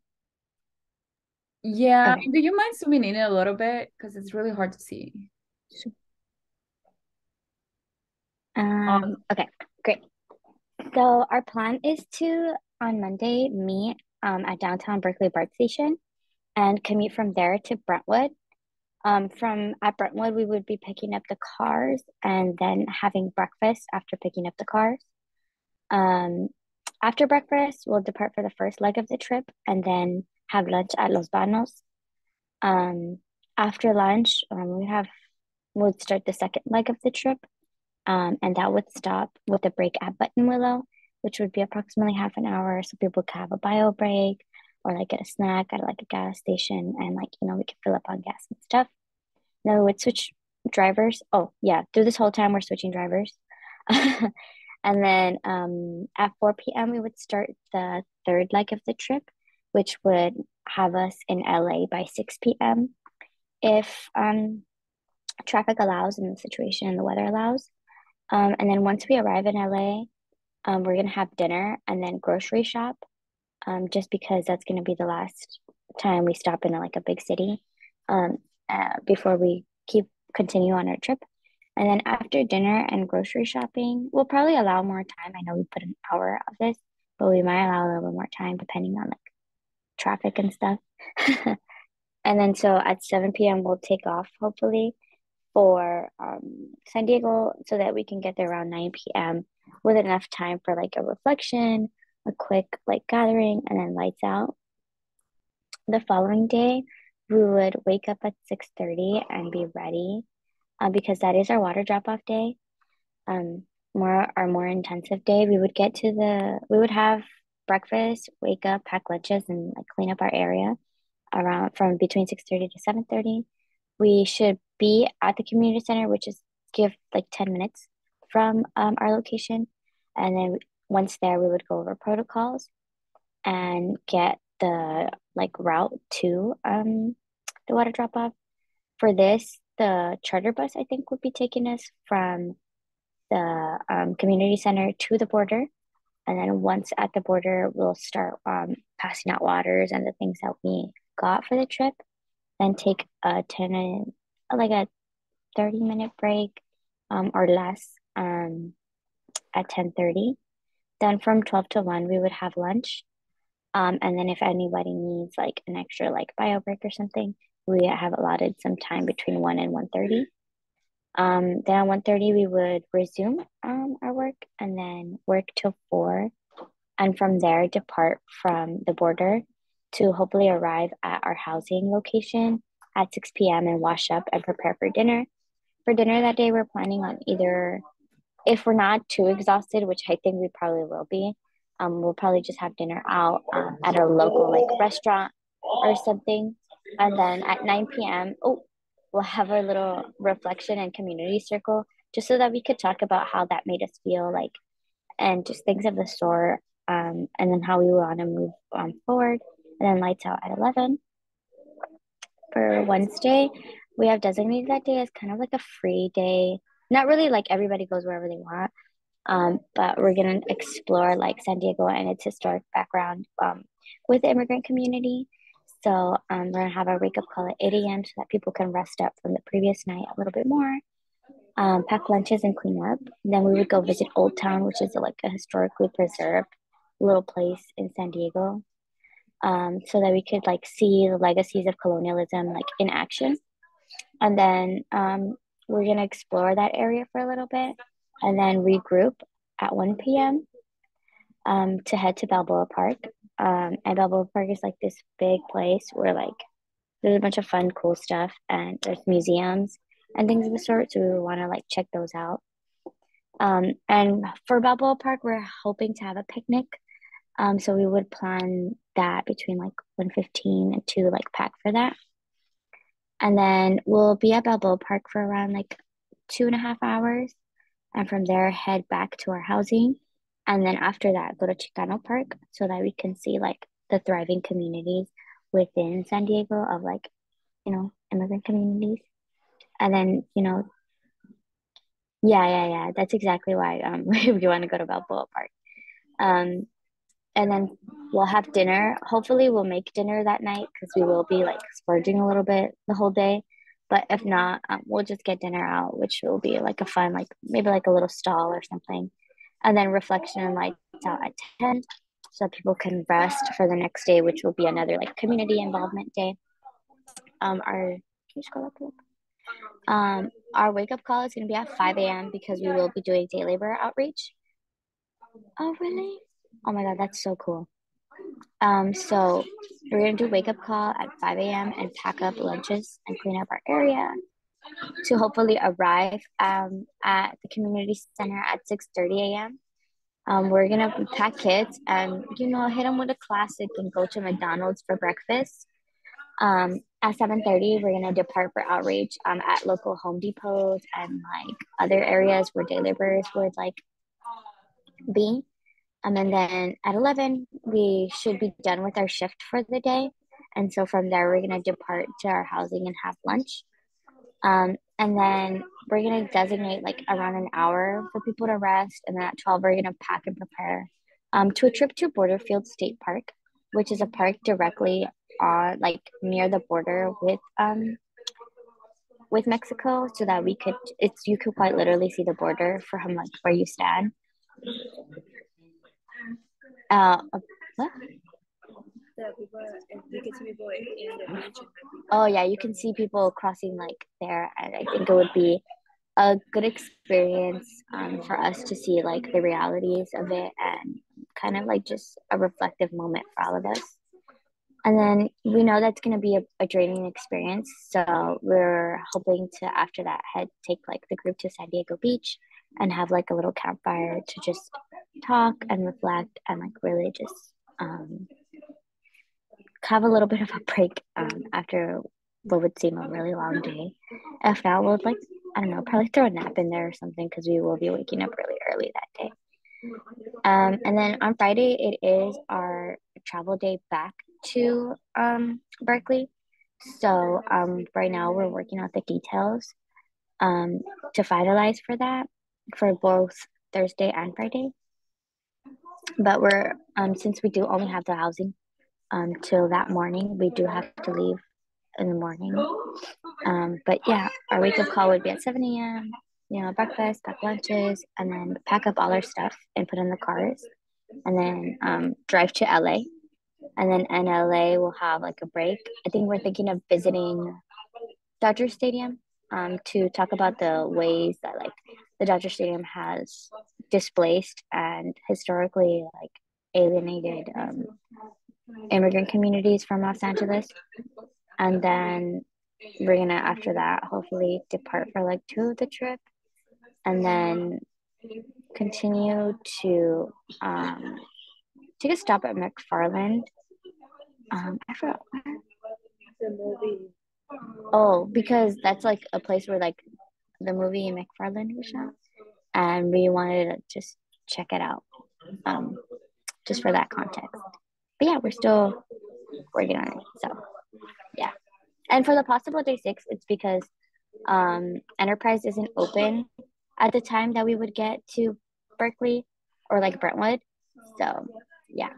Yeah, Okay. do you mind zooming in a little bit? Because it's really hard to see. Okay, great. So our plan is to, on Monday, meet at downtown Berkeley BART station and commute from there to Brentwood. From at Brentwood, we would be picking up the cars and then having breakfast after picking up the cars. Um, After breakfast, we'll depart for the first leg of the trip and then have lunch at Los Banos. After lunch, we'll start the second leg of the trip, and that would stop with a break at Button Willow, which would be approximately half an hour, so people could have a bio break or like get a snack at like a gas station, and like we could fill up on gas and stuff. Then we would switch drivers. Oh yeah, through this whole time we're switching drivers. And then at 4 p.m. we would start the third leg of the trip, which would have us in LA by 6 p.m. if traffic allows and the situation and the weather allows. And then once we arrive in LA, we're gonna have dinner and then grocery shop, just because that's gonna be the last time we stop in like a big city, before we continue on our trip. And then after dinner and grocery shopping, we'll probably allow more time. I know we put an hour of this, but we might allow a little bit more time depending on like traffic and stuff. And then so at 7 p.m. we'll take off hopefully for San Diego so that we can get there around 9 p.m. with enough time for like a reflection, a quick like gathering, and then lights out. The following day, we would wake up at 6:30 and be ready, because that is our water drop off day. More intensive day. We would have breakfast, wake up, pack lunches, and like clean up our area around from between 6:30 to 7:30. We should be at the community center, which is give like 10 minutes from our location. And then once there, we would go over protocols and get the like route to the water drop off. For this, the charter bus I think would be taking us from the community center to the border. And then once at the border, we'll start passing out waters and the things that we got for the trip. Then take a 30-minute break, or less, at 10:30. Then from 12 to 1, we would have lunch. And then if anybody needs like an extra like bio break or something, we have allotted some time between 1 and 1:30. Then at 1:30 we would resume our work and then work till 4, and from there depart from the border to hopefully arrive at our housing location at 6 p.m. and wash up and prepare for dinner. For dinner that day, we're planning on either, if we're not too exhausted, which I think we probably will be, we'll probably just have dinner out at a local like restaurant or something. And then at 9 p.m., we'll have a little reflection and community circle just so that we could talk about how that made us feel like and just things of the sort. And then how we want to move forward. And then lights out at 11. For Wednesday, we have designated that day as kind of like a free day. Not really like everybody goes wherever they want, but we're gonna explore like San Diego and its historic background with the immigrant community. So we're gonna have our wake up call at 8 a.m. so that people can rest up from the previous night a little bit more. Pack lunches and clean up. Then we would go visit Old Town, which is like a historically preserved little place in San Diego, so that we could like see the legacies of colonialism like in action. And then we're gonna explore that area for a little bit, and then regroup at 1 p.m. To head to Balboa Park. And Balboa Park is like this big place where like there's a bunch of fun, cool stuff, and there's museums and things of the sort. So we want to like check those out. And for Balboa Park, we're hoping to have a picnic. So we would plan that between like 1:15 and 2, like pack for that. And then we'll be at Balboa Park for around like 2.5 hours. And from there, head back to our housing. And then after that, go to Chicano Park so that we can see like the thriving communities within San Diego of like, immigrant communities. And then, yeah. That's exactly why we want to go to Balboa Park. And then we'll have dinner. Hopefully we'll make dinner that night because we will be like splurging a little bit the whole day. But if not, we'll just get dinner out, which will be like a fun, like maybe like a little stall or something. And then reflection and lights out at 10 so that people can rest for the next day, which will be another like community involvement day. Can you scroll up a little? Our wake up call is going to be at 5 a.m. because we will be doing day labor outreach. Oh, really? Oh my God, that's so cool. So we're going to do wake up call at 5 a.m. and pack up lunches and clean up our area to hopefully arrive at the community center at 6:30 a.m. We're going to pack kids and, hit them with a classic and go to McDonald's for breakfast. At 7:30, we're gonna depart for outreach at local Home Depots and like other areas where day laborers would like be. And then at 11, we should be done with our shift for the day. And so from there, we're gonna depart to our housing and have lunch. And then we're gonna designate like around an hour for people to rest. And then at 12, we're gonna pack and prepare to a trip to Borderfield State Park, which is a park directly like near the border with Mexico, so that you could quite literally see the border from like where you stand. What? Oh yeah, you can see people crossing like there, and I think it would be a good experience for us to see like the realities of it and kind of like just a reflective moment for all of us. And then we know that's going to be a draining experience. So we're hoping to, after that, take like the group to San Diego Beach and have like a little campfire to just talk and reflect and like really just have a little bit of a break after what would seem a really long day. If not, we'll like, I don't know, probably throw a nap in there or something because we will be waking up really early that day. And then on Friday, it is our travel day back to Berkeley. So right now we're working out the details to finalize for that for both Thursday and Friday. But we're since we do only have the housing till that morning, we do have to leave in the morning. But yeah, our wake up call would be at 7 a.m. Breakfast, pack lunches, and then pack up all our stuff and put in the cars, and then drive to LA. And then in LA, we'll have like a break. I think we're thinking of visiting Dodger Stadium to talk about the ways that like the Dodger Stadium has displaced and historically like alienated immigrant communities from Los Angeles. And then we're gonna after that hopefully depart for leg 2 of the trip, and then continue to take a stop at McFarland. I forgot where. Oh, because that's like a place where like the movie McFarland was shot, and we wanted to just check it out, just for that context. But yeah, we're still working on it. So yeah, and for the possible day 6, it's because Enterprise isn't open at the time that we would get to Berkeley or like Brentwood. So yeah.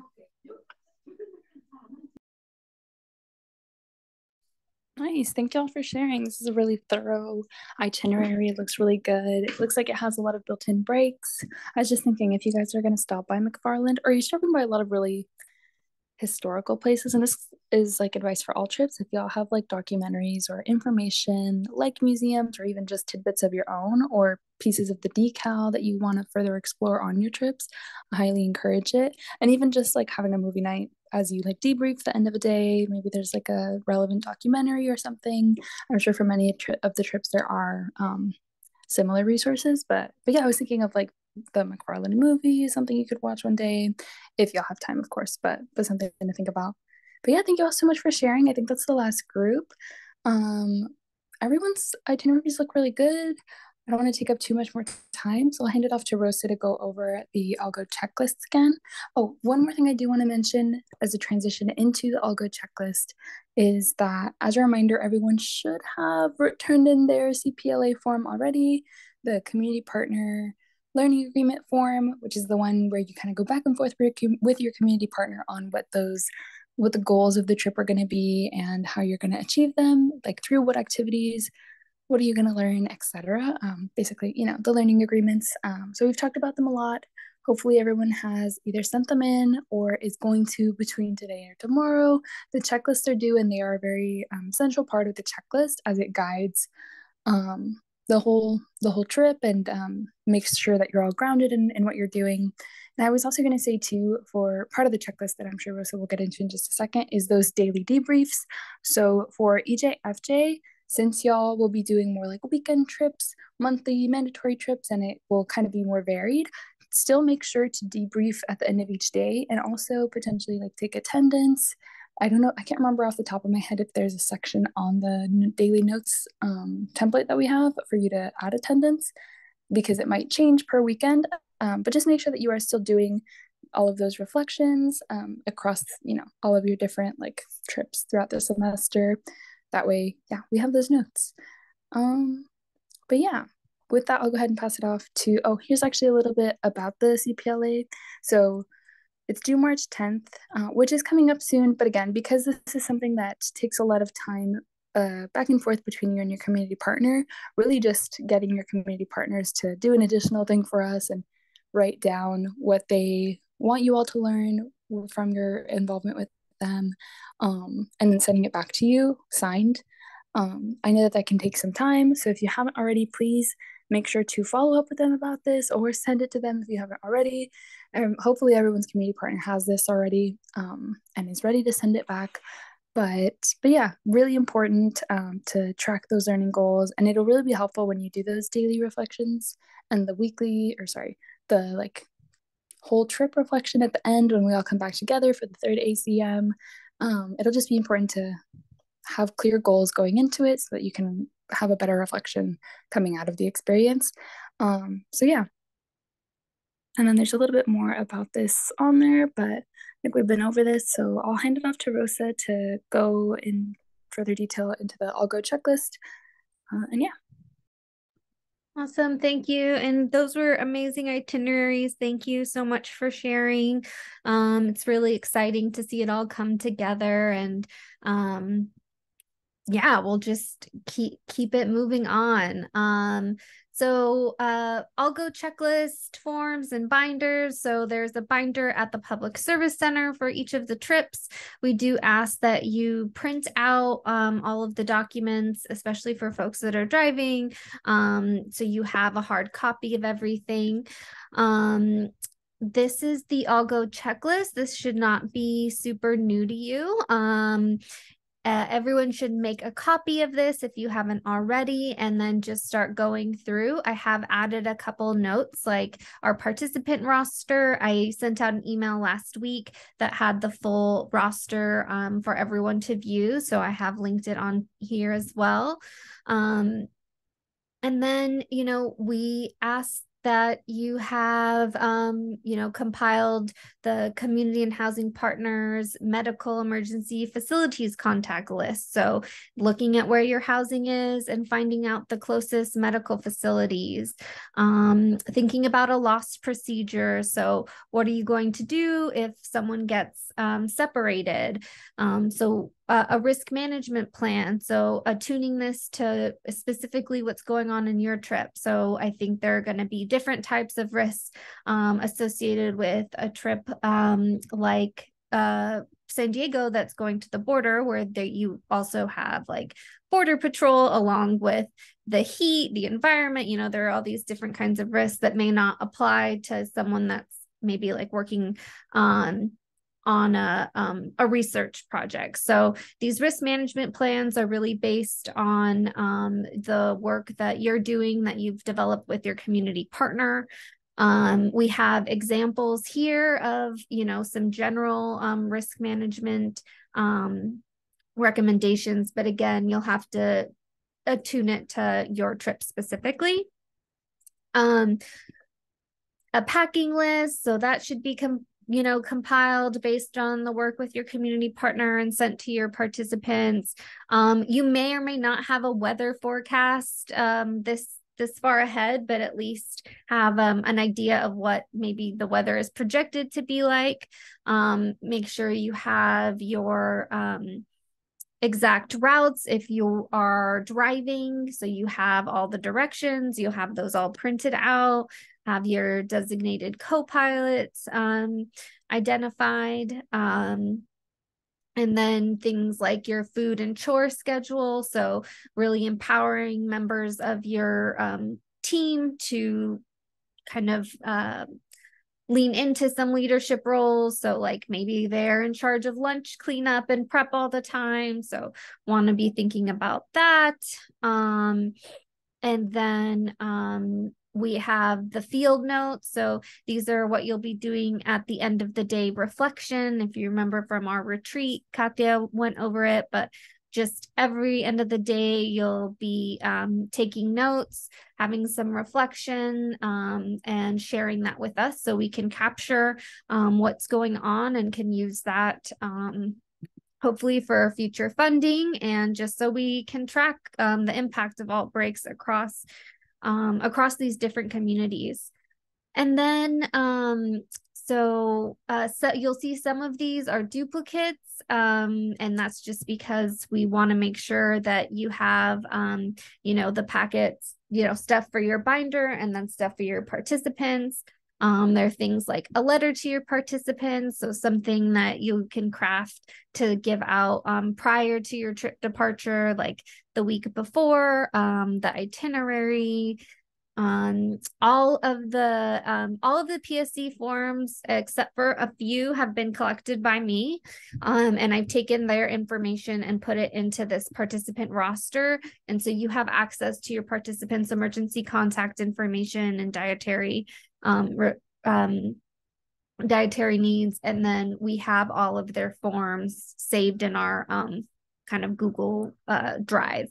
Nice. Thank y'all for sharing. This is a really thorough itinerary. It looks really good. It looks like it has a lot of built-in breaks. I was just thinking if you guys are going to stop by McFarland, or you're stopping by a lot of really historical places, and this is like advice for all trips, if y'all have like documentaries or information like museums or even just tidbits of your own or pieces of the decal that you want to further explore on your trips, I highly encourage it. And even just like having a movie night as you like debrief the end of a day, maybe there's like a relevant documentary or something. I'm sure for many of the trips there are similar resources, but yeah, I was thinking of like the McFarlane movie, something you could watch one day if y'all have time, of course, but something to think about. But yeah, thank you all so much for sharing. I think that's the last group. um Everyone's itineraries look really good. I don't want to take up too much more time, so I'll hand it off to Rosa to go over the I'll Go checklists again. Oh, one more thing I do want to mention as a transition into the I'll Go checklist is that, as a reminder, everyone should have turned in their CPLA form already, the community partner learning agreement form, which is the one where you kind of go back and forth with your community partner on what the goals of the trip are going to be and how you're going to achieve them, like through what activities, what are you going to learn, etc. Basically, the learning agreements. So we've talked about them a lot. Hopefully everyone has either sent them in or is going to between today or tomorrow. The checklists are due, and they are a very central part of the checklist as it guides the whole trip and makes sure that you're all grounded in what you're doing. And I was also going to say too, for part of the checklist that I'm sure Rosa will get into in just a second, is those daily debriefs. So for EJFJ, since y'all will be doing more like weekend trips, monthly mandatory trips, and it will kind of be more varied, still make sure to debrief at the end of each day, and also potentially like take attendance. I don't know, I can't remember off the top of my head if there's a section on the daily notes template that we have for you to add attendance, because it might change per weekend. But just make sure that you are still doing all of those reflections across, all of your different like trips throughout the semester. That way, yeah, we have those notes. But yeah, with that, I'll go ahead and pass it off to, here's actually a little bit about the CPLA. So it's due March 10th, which is coming up soon. But again, because this is something that takes a lot of time back and forth between you and your community partner, really just getting your community partners to do an additional thing for us and write down what they want you all to learn from your involvement with them, and then sending it back to you signed. I know that can take some time, so if you haven't already, please make sure to follow up with them about this or send it to them if you haven't already. Hopefully everyone's community partner has this already and is ready to send it back. But yeah, really important to track those learning goals, and it'll really be helpful when you do those daily reflections and the like whole trip reflection at the end when we all come back together for the third ACM. It'll just be important to have clear goals going into it so that you can have a better reflection coming out of the experience. So yeah. And then there's a little bit more about this on there, but I think we've been over this. So I'll hand it off to Rosa to go in further detail into the I'll Go checklist. And yeah. Awesome. Thank you. And those were amazing itineraries. Thank you so much for sharing. It's really exciting to see it all come together, and yeah, we'll just keep it moving on. So I'll go checklist forms and binders. So there's a binder at the Public Service Center for each of the trips. We do ask that you print out all of the documents, especially for folks that are driving, so you have a hard copy of everything. This is the I'll Go checklist. This should not be super new to you. Everyone should make a copy of this if you haven't already, and then just start going through. I have added a couple notes like our participant roster. I sent out an email last week that had the full roster for everyone to view. So I have linked it on here as well. And then, we asked that you have, compiled the community and housing partners medical emergency facilities contact list. So looking at where your housing is and finding out the closest medical facilities, thinking about a loss procedure. So what are you going to do if someone gets separated? A risk management plan. So tuning this to specifically what's going on in your trip. So I think there are going to be different types of risks associated with a trip like San Diego that's going to the border, where you also have like border patrol along with the heat, the environment. There are all these different kinds of risks that may not apply to someone that's maybe like working on a research project. So these risk management plans are really based on the work that you're doing, that you've developed with your community partner. We have examples here of, some general risk management recommendations, but again, you'll have to attune it to your trip specifically. A packing list, so that should be compiled based on the work with your community partner and sent to your participants. You may or may not have a weather forecast this far ahead, but at least have an idea of what maybe the weather is projected to be like. Make sure you have your exact routes if you are driving, so you have all the directions, you'll have those all printed out, have your designated co-pilots identified, and then things like your food and chore schedule, so really empowering members of your team to kind of lean into some leadership roles. So like maybe they're in charge of lunch cleanup and prep all the time. So want to be thinking about that. And then we have the field notes. So these are what you'll be doing at the end of the day reflection. If you remember from our retreat, Katya went over it, but just every end of the day, you'll be taking notes, having some reflection, and sharing that with us so we can capture what's going on and can use that hopefully for future funding, and just so we can track the impact of outbreaks across these different communities. And then so you'll see some of these are duplicates, and that's just because we want to make sure that you have the packets, stuff for your binder and then stuff for your participants. There are things like a letter to your participants, so something that you can craft to give out prior to your trip departure, like the week before, the itinerary. All of the PSC forms, except for a few, have been collected by me, and I've taken their information and put it into this participant roster. And so you have access to your participants' emergency contact information and dietary needs, and then we have all of their forms saved in our kind of Google Drive.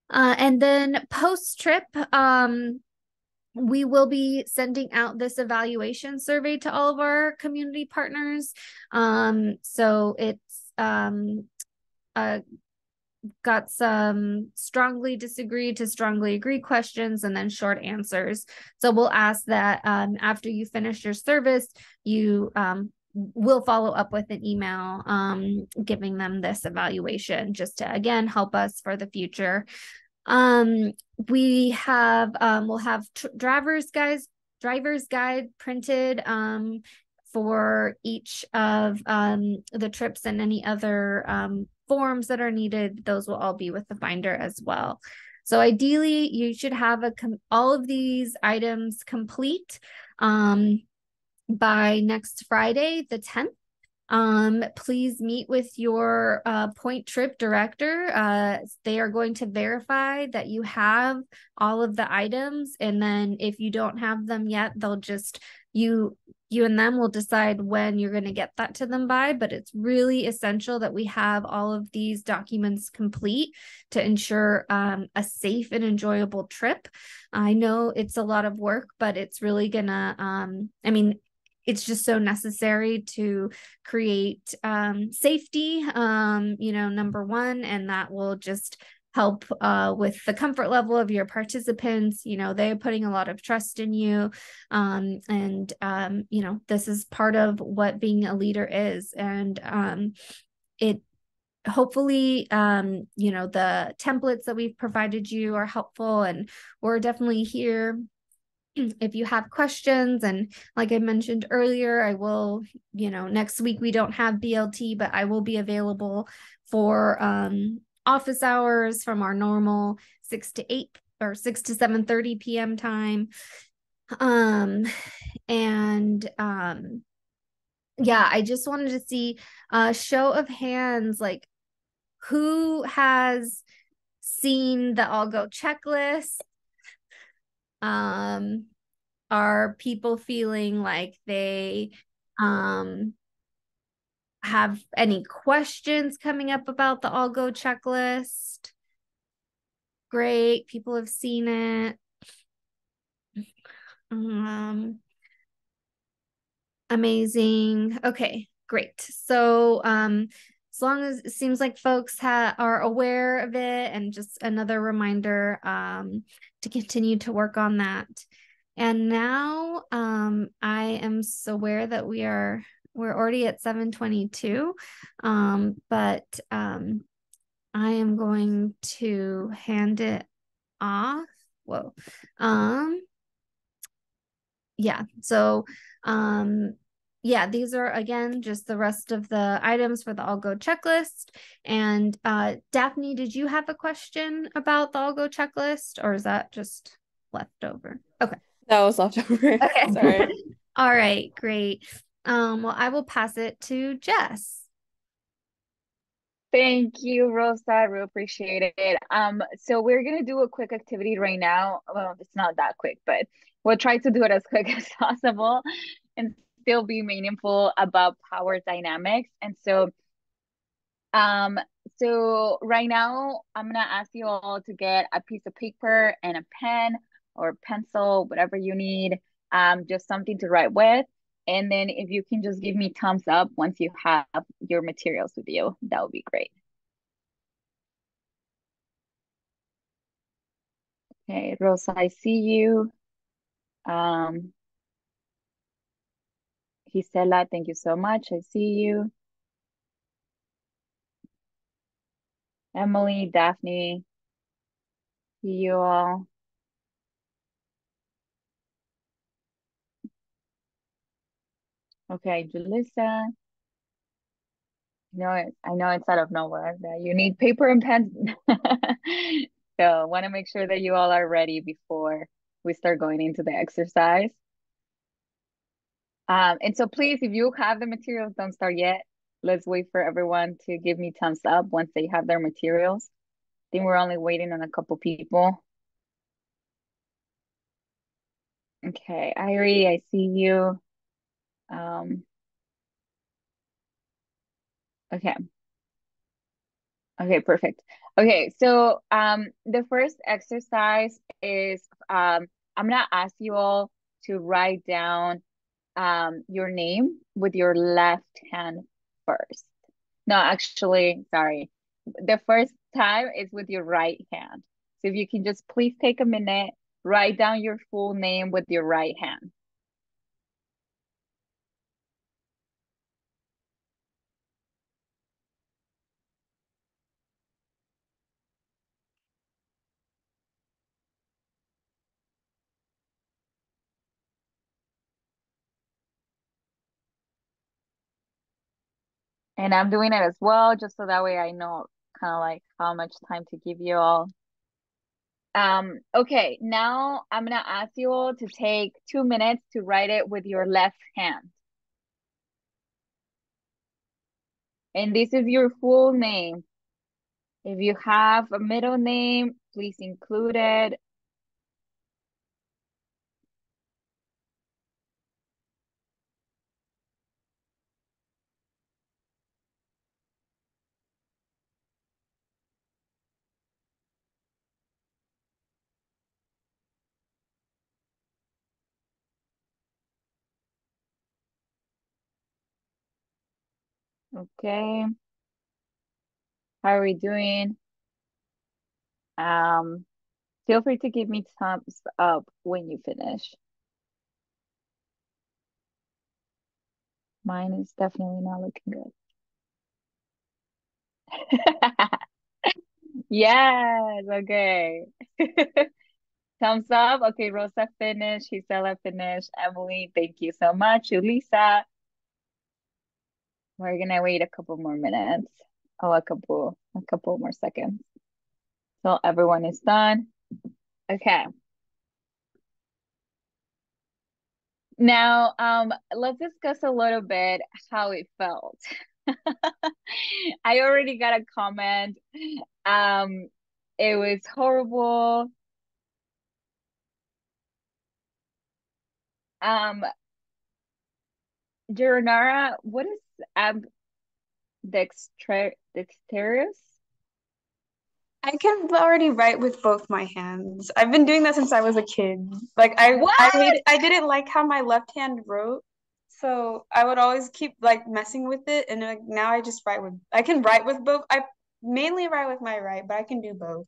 And then post-trip, we will be sending out this evaluation survey to all of our community partners. So it's got some strongly disagree to strongly agree questions and then short answers. So we'll ask that after you finish your service, you will follow up with an email giving them this evaluation, just to again help us for the future. We have we'll have driver's guide printed for each of the trips, and any other forms that are needed. Those will all be with the binder as well. So ideally, you should have all of these items complete by next Friday, the 10th. Please meet with your point trip director. They are going to verify that you have all of the items, and then if you don't have them yet, they'll just you and them will decide when you're going to get that to them by. But it's really essential that we have all of these documents complete to ensure a safe and enjoyable trip. I know it's a lot of work, but it's really gonna I mean, it's just so necessary to create safety, number one, and that will just help with the comfort level of your participants. They're putting a lot of trust in you. And this is part of what being a leader is. And it hopefully, the templates that we've provided you are helpful, and we're definitely here if you have questions. And like I mentioned earlier, I will, next week we don't have BLT, but I will be available for office hours from our normal 6 to 8 or 6 to 7:30 p.m. time. Yeah, I just wanted to see a show of hands, like who has seen the All Go checklist. Are people feeling like they have any questions coming up about the All Go checklist? Great, people have seen it. Amazing. Okay, great. So as long as it seems like folks are aware of it, and just another reminder to continue to work on that. And now I am so aware that we're already at 7:22, but I am going to hand it off. Whoa. Yeah, so yeah, these are again just the rest of the items for the All Go checklist. And Daphne, did you have a question about the All Go checklist, or is that just left over? Okay. That was left over. Okay. Sorry. All right, great. Well, I will pass it to Jess. Thank you, Rosa. I really appreciate it. So we're gonna do a quick activity right now. Well, it's not that quick, but we'll try to do it as quick as possible and still be meaningful about power dynamics. And so right now I'm gonna ask you all to get a piece of paper and a pen or pencil, whatever you need, just something to write with. And then if you can just give me thumbs up once you have your materials with you, that would be great. Okay, Rosa, I see you. Gisela, thank you so much. I see you. Emily, Daphne, see you all. Okay, Julissa. I know it's out of nowhere that you need paper and pen. So want to make sure that you all are ready before we start going into the exercise. And so please, if you have the materials, don't start yet. Let's wait for everyone to give me thumbs up once they have their materials. I think we're only waiting on a couple people. Okay, Irie, I see you. Okay. Okay, perfect. Okay, so the first exercise is I'm gonna ask you all to write down your name with your left hand first. No, actually, sorry. The first time is with your right hand. So if you can just please take a minute, write down your full name with your right hand. And I'm doing it as well, just so that way I know kind of like how much time to give you all. Okay, now I'm gonna ask you all to take 2 minutes to write it with your left hand. And this is your full name. If you have a middle name, please include it. Okay. How are we doing? Feel free to give me thumbs up when you finish. Mine is definitely not looking good. Yes, okay. Thumbs up. Okay, Rosa finished. Gisela finished. Emily, thank you so much. Ulisa, we're gonna wait a couple more minutes. Oh, a couple more seconds. So everyone is done. Okay. Now, let's discuss a little bit how it felt. I already got a comment. It was horrible. Um, Geronara, what is dexterous? I can already write with both my hands. I've been doing that since I was a kid. Like What? I didn't like how my left hand wrote, so I would always keep like messing with it, and like, now I can write with both. I mainly write with my right, but I can do both.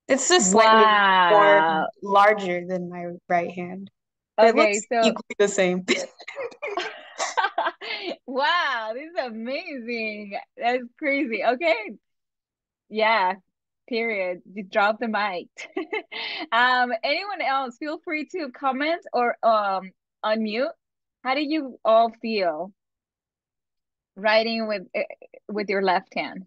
It's just slightly more Wow. larger than my right hand. But it Okay, looks so equally the same. wow, this is amazing. That's crazy. Okay. Yeah, period. You dropped the mic. Anyone else, feel free to comment or unmute. How do you all feel writing with your left hand?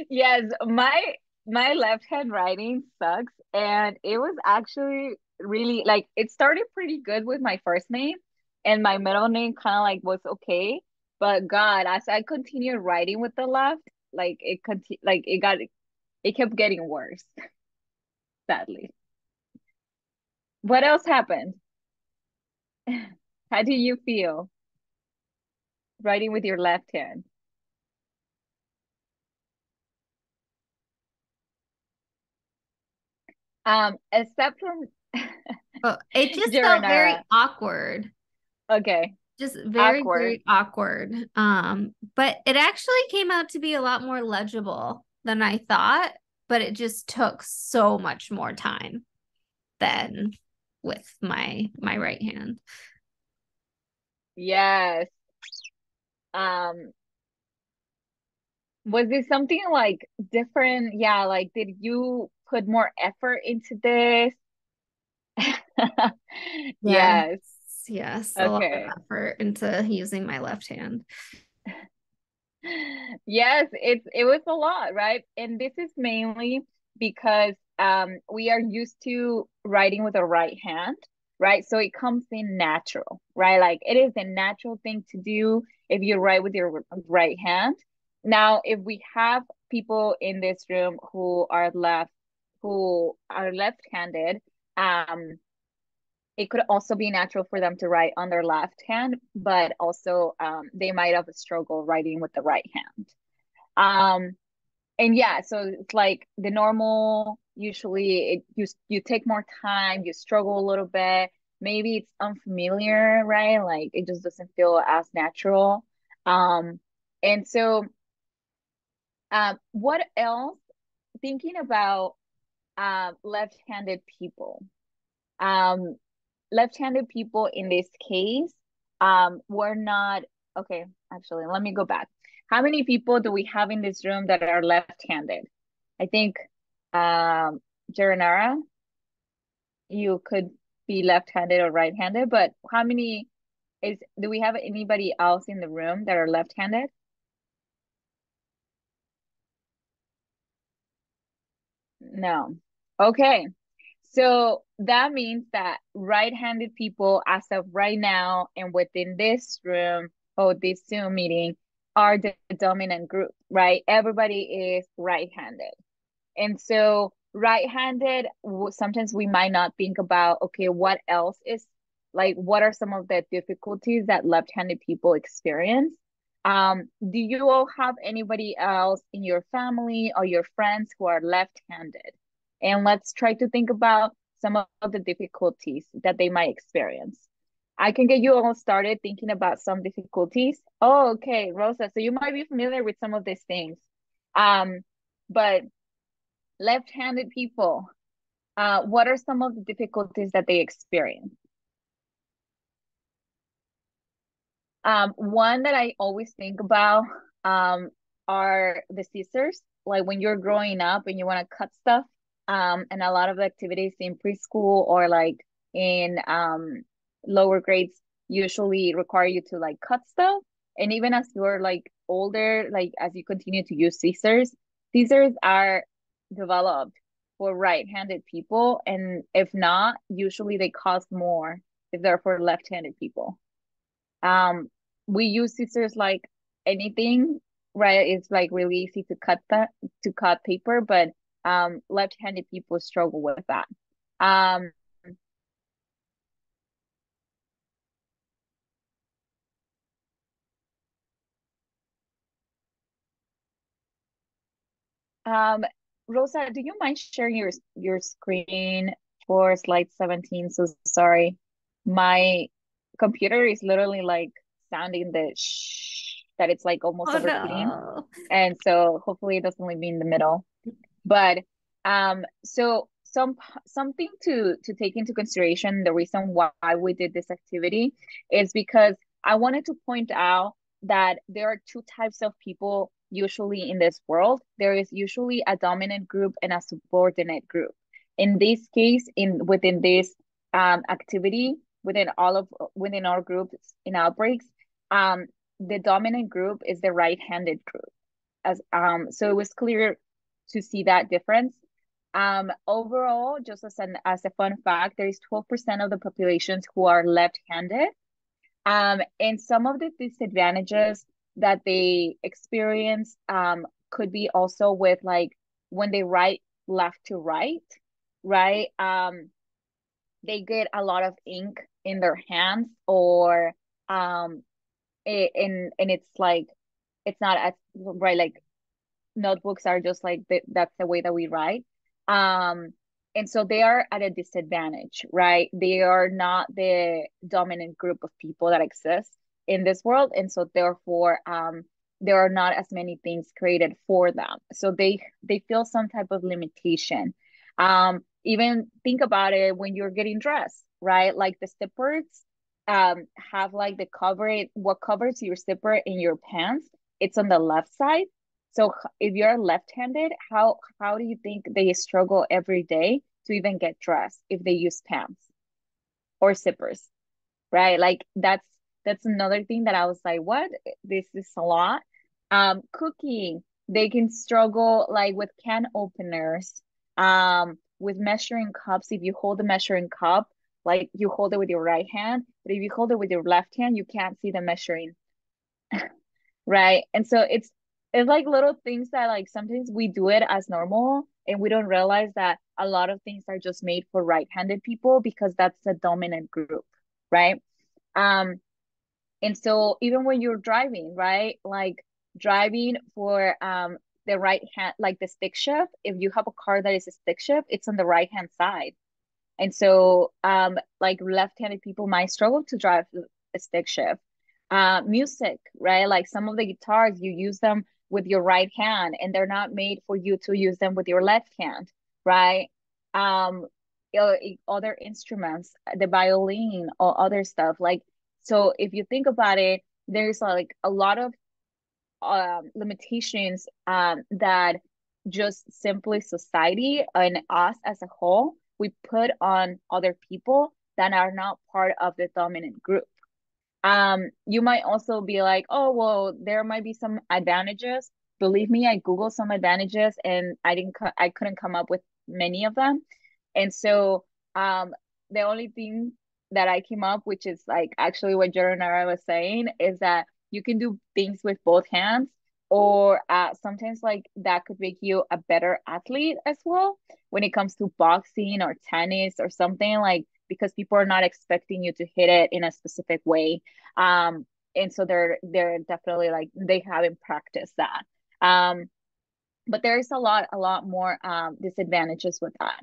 Yes, my left hand writing sucks, and it was actually really like it started pretty good with my first name, and my middle name kind of like was okay, but God, as I continued writing with the left, like it kept getting worse, sadly. What else happened? How do you feel writing with your left hand? Except from Well, it just felt very Geronara. awkward. Okay. Just very, Awkward. very awkward. But it actually came out to be a lot more legible than I thought, but it just took so much more time than with my right hand. Yes. Um, was this something like different? Yeah, like did you put more effort into this? Yes, Yes. yes, a lot of Okay. effort into using my left hand. Yes, it was a lot, right? And this is mainly because we are used to writing with a right hand, right? So it comes in natural, right? Like it is a natural thing to do if you write with your right hand. Now, if we have people in this room who are left-handed, um, it could also be natural for them to write on their left hand, but also they might have a struggle writing with the right hand. Um, and yeah, so it's like the normal, usually you take more time, you struggle a little bit. Maybe it's unfamiliar, right? Like it just doesn't feel as natural. Um, and so what else? Thinking about left-handed people. Um, left-handed people in this case were not okay. Actually, let me go back. How many people do we have in this room that are left-handed? I think Jaranara, you could be left-handed or right-handed, but how many do we have anybody else in the room that are left-handed? No. Okay. So that means that right-handed people, as of right now, and within this room or this Zoom meeting, are the dominant group, right? Everybody is right-handed. And so right-handed, sometimes we might not think about, okay, what else is, like, what are some of the difficulties that left-handed people experience? Do you all have anybody else in your family or your friends who are left-handed? And let's try to think about some of the difficulties that they might experience. I can get you all started thinking about some difficulties. Oh, okay, Rosa, so you might be familiar with some of these things. But left-handed people, what are some of the difficulties that they experience? One that I always think about are the scissors. Like when you're growing up and you want to cut stuff, and a lot of the activities in preschool or like in lower grades usually require you to like cut stuff. And even as you're like older, like as you continue to use scissors, scissors are developed for right-handed people, and if not, usually they cost more if they're for left-handed people. We use scissors like anything, right? It's like really easy to cut paper, but left-handed people struggle with that. Rosa, do you mind sharing your screen for slide 17? So sorry. My computer is literally like sounding the shh that it's like almost Oh overheating. no. And so hopefully it doesn't leave me in the middle. But so something to take into consideration, the reason why we did this activity is because I wanted to point out that there are two types of people usually in this world. There is usually a dominant group and a subordinate group. In this case, within this activity, within our groups in outbreaks, the dominant group is the right-handed group. So it was clear to see that difference. Overall, just as a fun fact, there is 12% of the populations who are left-handed. And some of the disadvantages that they experience could be also with like when they write left to right, right? They get a lot of ink in their hands, or and it's like it's not as right, like notebooks are just like that's the way that we write. And so they are at a disadvantage, right? They are not the dominant group of people that exist in this world, and so therefore there are not as many things created for them, so they feel some type of limitation. Even think about it when you're getting dressed, right? Like the zippers have like what covers your zipper in your pants, it's on the left side. So if you're left-handed, how do you think they struggle every day to even get dressed if they use pants or zippers, right? Like that's another thing that I was like, what? This is a lot. Cooking, they can struggle like with can openers, with measuring cups. If you hold the measuring cup, like you hold it with your right hand, but if you hold it with your left hand, you can't see the measuring. Right. And so it's like little things that like sometimes we do it as normal and we don't realize that a lot of things are just made for right-handed people because that's the dominant group, right? And so even when you're driving, right? Like driving for the right hand, like the stick shift, if you have a car that is a stick shift, it's on the right hand side. And so like left-handed people might struggle to drive a stick shift. Music, right? Like some of the guitars, you use them with your right hand and they're not made for you to use them with your left hand, right? Um, other instruments, the violin or other stuff. Like, so if you think about it, there's like a lot of limitations that just simply society and us as a whole we put on other people that are not part of the dominant group. You might also be like, oh well, there might be some advantages. Believe me, I googled some advantages and I couldn't come up with many of them. And so the only thing that I came up, which is like actually what Jordan was saying, is that you can do things with both hands, or sometimes like that could make you a better athlete as well when it comes to boxing or tennis or something, like because people are not expecting you to hit it in a specific way. And so they're definitely like they haven't practiced that. But there's a lot more disadvantages with that.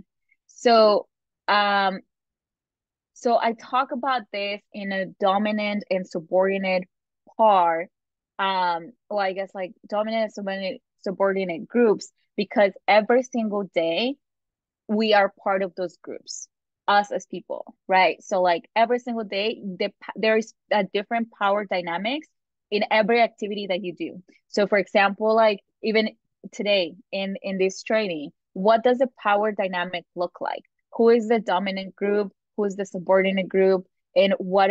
So um so I talk about this in a dominant and subordinate part. Well, I guess like dominant and subordinate groups, because every single day we are part of those groups, us as people, right? So like every single day there is a different power dynamics in every activity that you do. So for example, like even today in this training, what does the power dynamic look like? Who is the dominant group? Who is the subordinate group? And what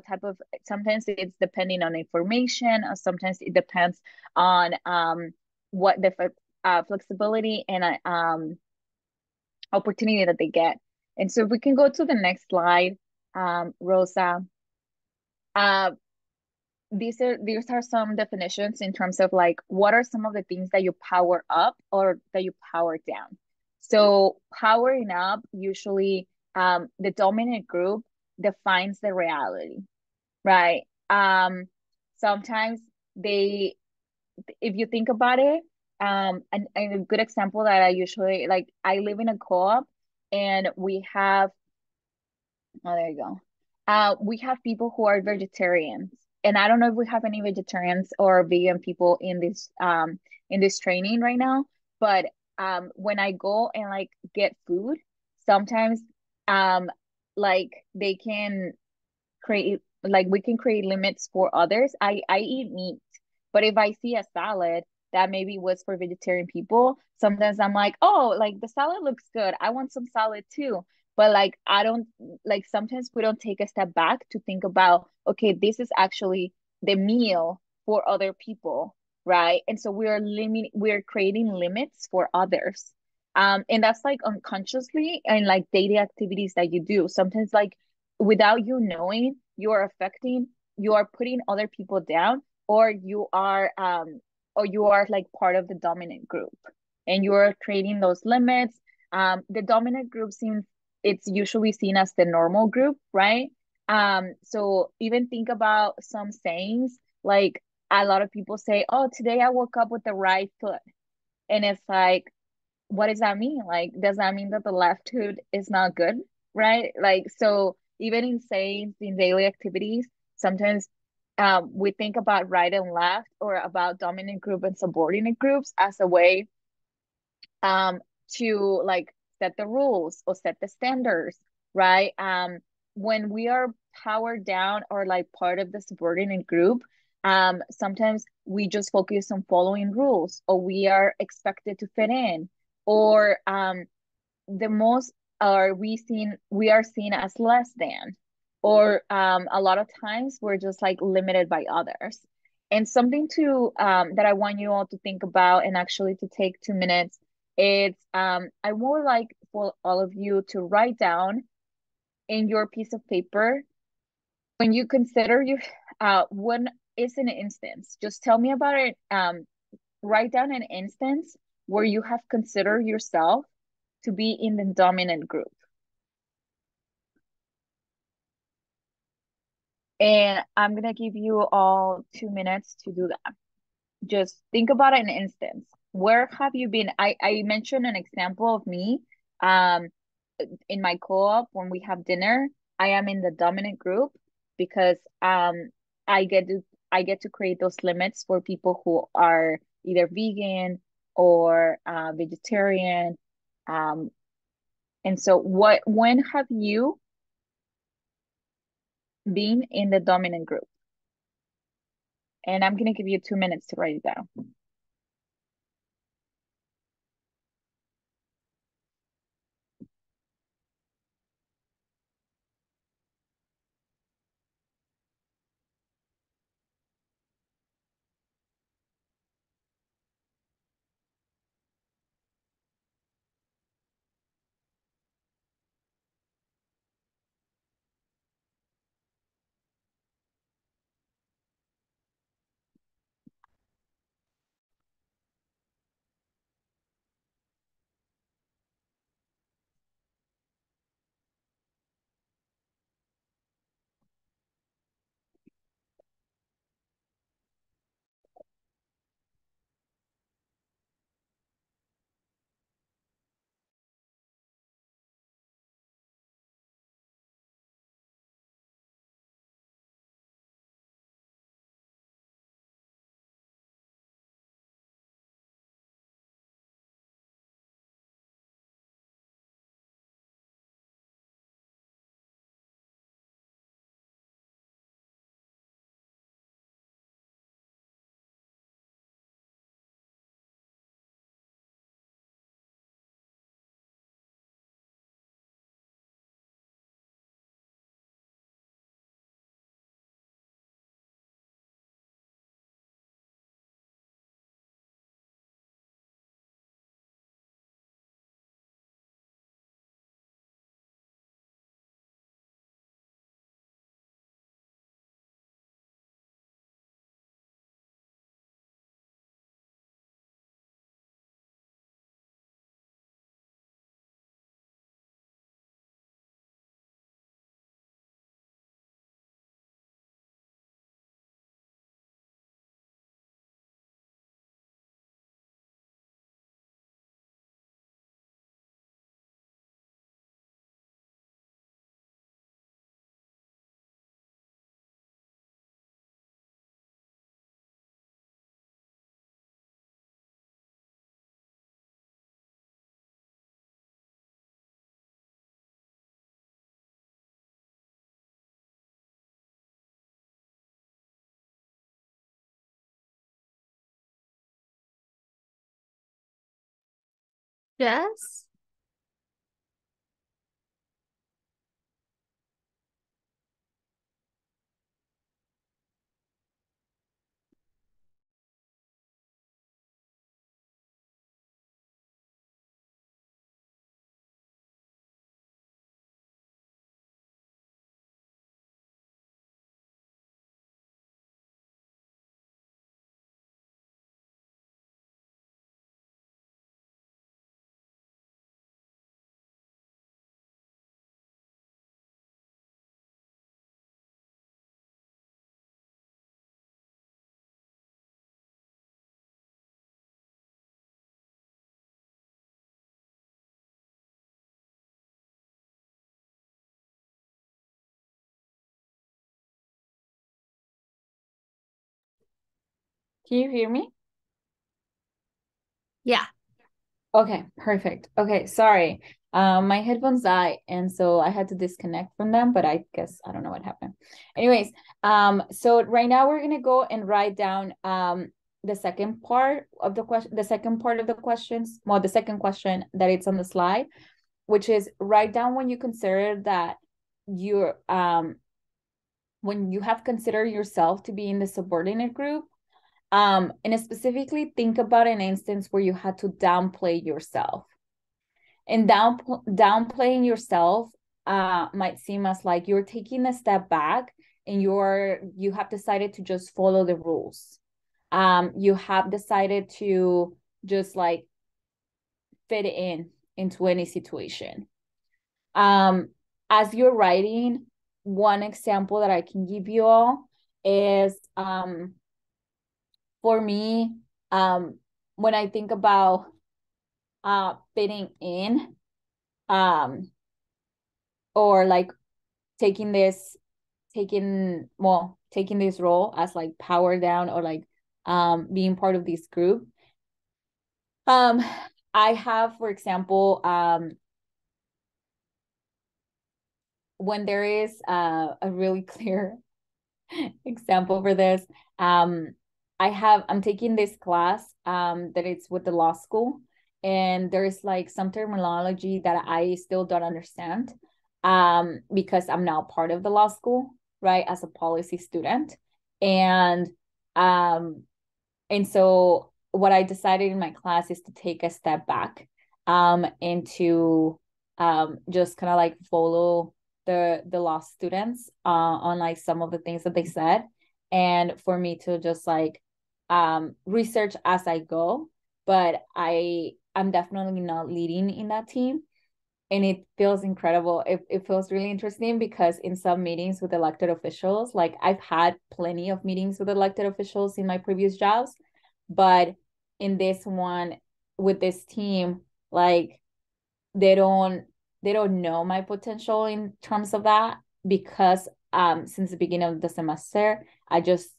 type of, sometimes it's depending on information, or sometimes it depends on what the flexibility and opportunity that they get. And so if we can go to the next slide, Rosa. Uh, these are some definitions in terms of like what are some of the things that you power up or that you power down. So powering up, usually the dominant group defines the reality, right? Sometimes they, if you think about it, and a good example that I usually like, I live in a co-op and we have, oh, there you go. We have people who are vegetarians, and I don't know if we have any vegetarians or vegan people in this training right now. But when I go and like get food, sometimes like they can create, like we can create limits for others. I eat meat, but if I see a salad that maybe was for vegetarian people, sometimes I'm like, oh, like the salad looks good, I want some salad too. But like I don't, like sometimes we don't take a step back to think about, okay, this is actually the meal for other people, right? And so we're creating limits for others. And that's like unconsciously and like daily activities that you do sometimes, like without you knowing, you are putting other people down, or you are like part of the dominant group, and you are creating those limits. The dominant group seems, it's usually seen as the normal group, right? So even think about some sayings, like a lot of people say, oh, today I woke up with the right foot. And it's like, what does that mean? Like, does that mean that the left foot is not good? Right? Like, so even in sayings, in daily activities, sometimes we think about right and left, or about dominant group and subordinate groups as a way to like set the rules or set the standards, right? When we are powered down or like part of the subordinate group, sometimes we just focus on following rules, or we are expected to fit in, or the most are we are seen as less than, or a lot of times we're just like limited by others. And something to that I want you all to think about, and actually to take 2 minutes, it's I would like for all of you to write down in your piece of paper, when you consider you when is an instance, just tell me about it. Write down an instance where you have considered yourself to be in the dominant group. And I'm gonna give you all 2 minutes to do that. Just think about an instance. Where have you been? I mentioned an example of me. Um, in my co-op, when we have dinner, I am in the dominant group because I get to I get to create those limits for people who are either vegan or vegetarian. Um, and so when have you been in the dominant group? And I'm gonna give you 2 minutes to write it down. Jess? Can you hear me? Yeah. Okay, perfect. Okay, sorry. My headphones died, and so I had to disconnect from them, but I guess I don't know what happened. Anyways, so right now we're gonna go and write down the second part of the question, the second part of the questions, well, the second question that it's on the slide, which is write down when you consider that you're when you have considered yourself to be in the subordinate group. And specifically think about an instance where you had to downplay yourself. And downplaying yourself might seem as like you're taking a step back and you have decided to just follow the rules. You have decided to just like fit into any situation. As you're writing, one example that I can give you all is for me, when I think about fitting in, or like taking this role as like power down, or like being part of this group. I have, for example, when there is a really clear example for this, I'm taking this class that it's with the law school, and there's like some terminology that I still don't understand because I'm now part of the law school, right, as a policy student. And um and so what I decided in my class is to take a step back and to just kind of like follow the law students on like some of the things that they said, and for me to just like research as I go. But I'm definitely not leading in that team, and it feels incredible. It feels really interesting because in some meetings with elected officials, like I've had plenty of meetings with elected officials in my previous jobs, but in this one with this team, like they don't know my potential in terms of that, because since the beginning of the semester I just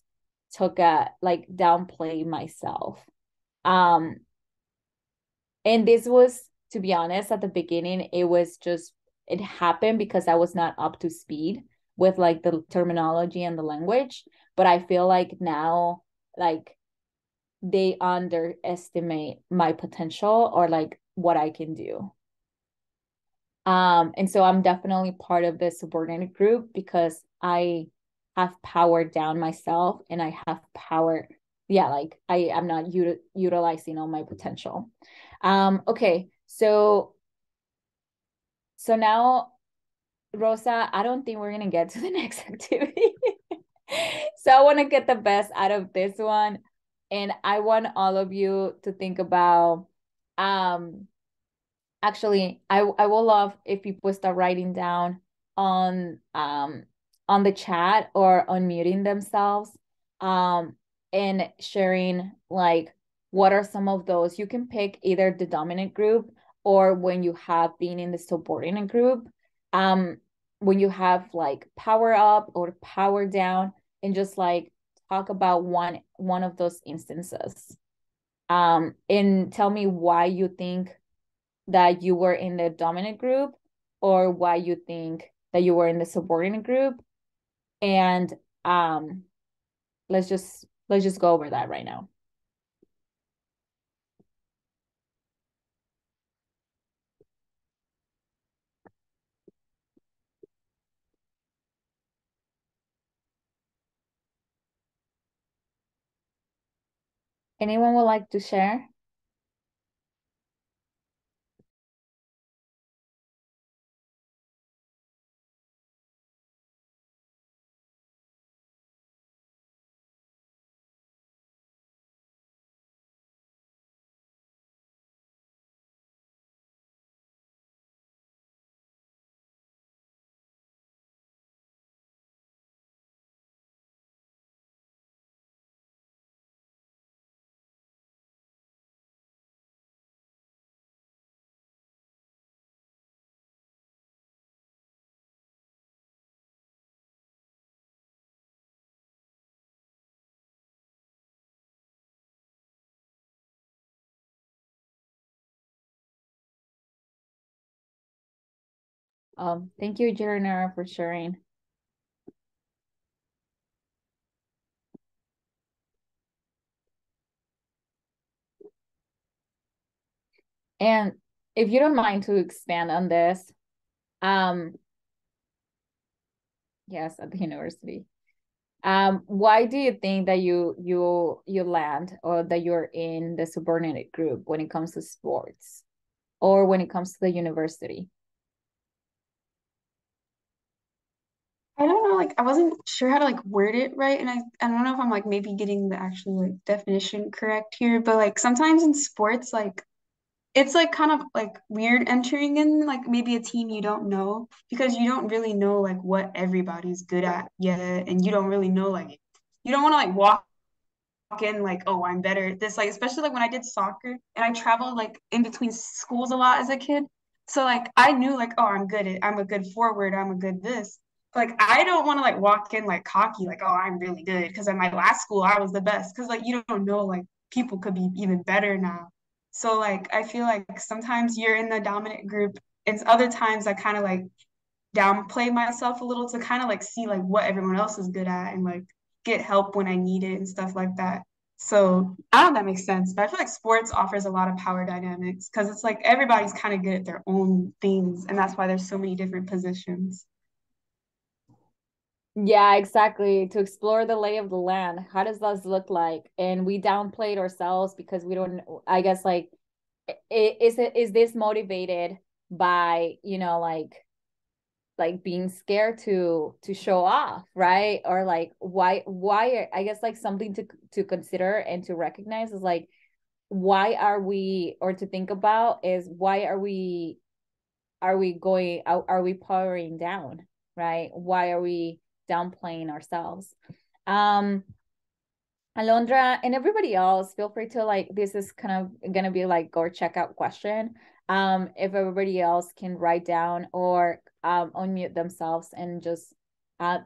took a like downplay myself. um and this was, to be honest, at the beginning, it happened because I was not up to speed with like the terminology and the language. But I feel like now, like they underestimate my potential or like what I can do. And so I'm definitely part of this subordinate group because I have powered down myself, and I have power. Yeah, like I am not utilizing all my potential. Okay, so now, Rosa, I don't think we're gonna get to the next activity. So I want to get the best out of this one, and I want all of you to think about actually, I will love if people start writing down on the chat or unmuting themselves and sharing like what are some of those. You can pick either the dominant group or when you have been in the subordinate group. When you have like power up or power down, and just like talk about one of those instances. And tell me why you think that you were in the dominant group, or why you think that you were in the subordinate group. And let's just go over that right now. Anyone would like to share? Thank you, Jerena, for sharing. And if you don't mind to expand on this, yes, at the university. Why do you think that you land or that you're in the subordinate group when it comes to sports or when it comes to the university? I don't know, like I wasn't sure how to like word it right, and I don't know if I'm like maybe getting the actual like definition correct here, but like sometimes in sports, like it's like kind of like weird entering in like maybe a team you don't know because you don't really know like what everybody's good at yet, and you don't really know like you don't want to like walk in like, oh, I'm better at this. Like, especially like when I did soccer and I traveled like in between schools a lot as a kid. So like I knew like, oh, I'm a good forward, I'm a good this. Like I don't want to like walk in like cocky, like, oh, I'm really good. Cause at my last school I was the best. Cause like you don't know like people could be even better now. So like I feel like sometimes you're in the dominant group. It's other times I kind of like downplay myself a little to kind of like see like what everyone else is good at and like get help when I need it and stuff like that. So I don't know if that makes sense, but I feel like sports offers a lot of power dynamics because it's like everybody's kind of good at their own things, and that's why there's so many different positions. Yeah, exactly. To explore the lay of the land. How does this look like? And we downplayed ourselves because we don't, I guess like is this motivated by, like being scared to show off, right? Or like why I guess like something to consider and to recognize is like why are we or to think about is why are we powering down, right? Why are we downplaying ourselves? um Alondra and everybody else, feel free to like, this is kind of gonna be like our checkout question. If everybody else can write down or unmute themselves and just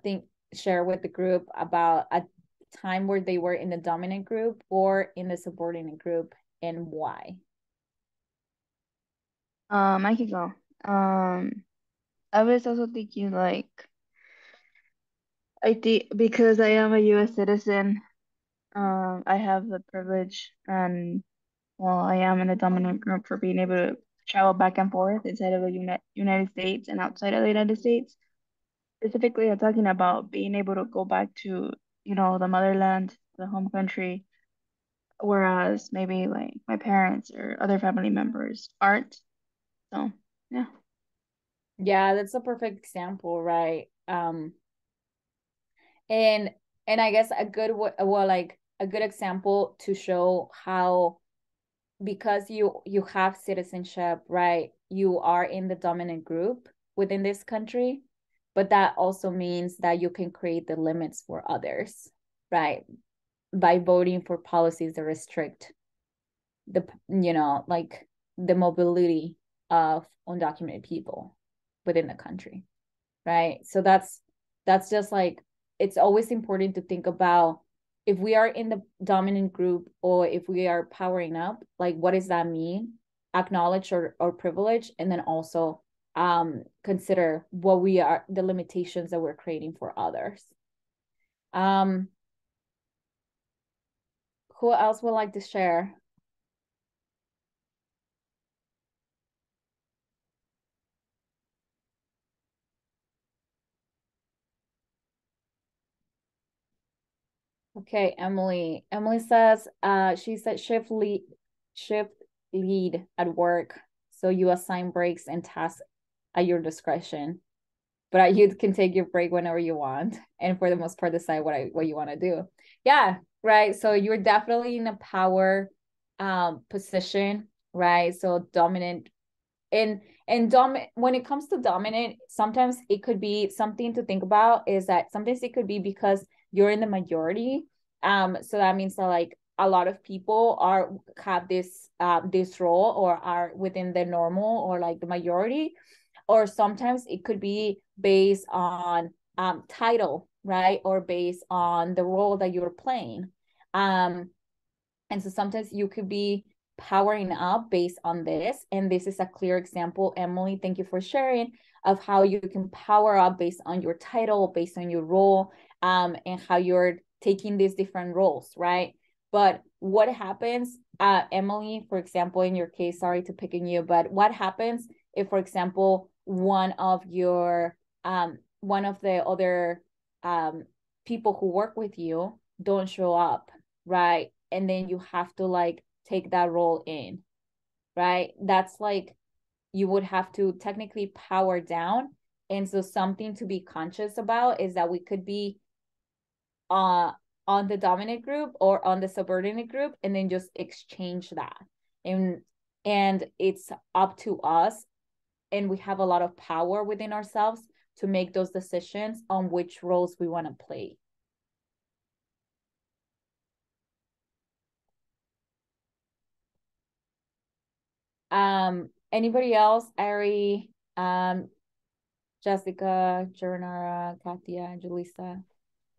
think share with the group about a time where they were in the dominant group or in the subordinate group and why. I could go. I was also thinking like I think because I am a U.S. citizen, I have the privilege and well, I am in a dominant group for being able to travel back and forth inside of the United States and outside of the United States. Specifically, I'm talking about being able to go back to, the motherland, the home country, whereas maybe like my parents or other family members aren't. So, yeah. Yeah, that's a perfect example, right? And I guess a good well, like a good example to show how, because you have citizenship, right? You are in the dominant group within this country, but that also means that you can create the limits for others, right? By voting for policies that restrict the, like the mobility of undocumented people within the country, right? So that's just like, it's always important to think about if we are in the dominant group or if we are powering up, like what does that mean? Acknowledge or privilege, and then also consider what we are, the limitations that we're creating for others. um who else would like to share? Okay, Emily. Emily says, she said shift lead at work. So you assign breaks and tasks at your discretion. But you can take your break whenever you want. And for the most part, decide what you want to do. Yeah, right. So you're definitely in a power position, right? So dominant and when it comes to dominant, sometimes it could be something to think about is that sometimes it could be because you're in the majority. So that means that like a lot of people have this role or are within the normal or like the majority, or sometimes it could be based on title, right? Or based on the role that you're playing. And so sometimes you could be powering up based on this. And this is a clear example, Emily, thank you for sharing, of how you can power up based on your title, based on your role, and how you're taking these different roles, right? But what happens, Emily, for example, in your case, sorry to pick on you, but what happens if, for example, one of the other people who work with you don't show up, right? And then you have to like take that role in, right? That's like you would have to technically power down. And so something to be conscious about is that we could be uh on the dominant group or on the subordinate group and then just exchange that. And and it's up to us, and we have a lot of power within ourselves to make those decisions on which roles we want to play. Anybody else? Ari, Jessica, Jernara, Katia, Julissa.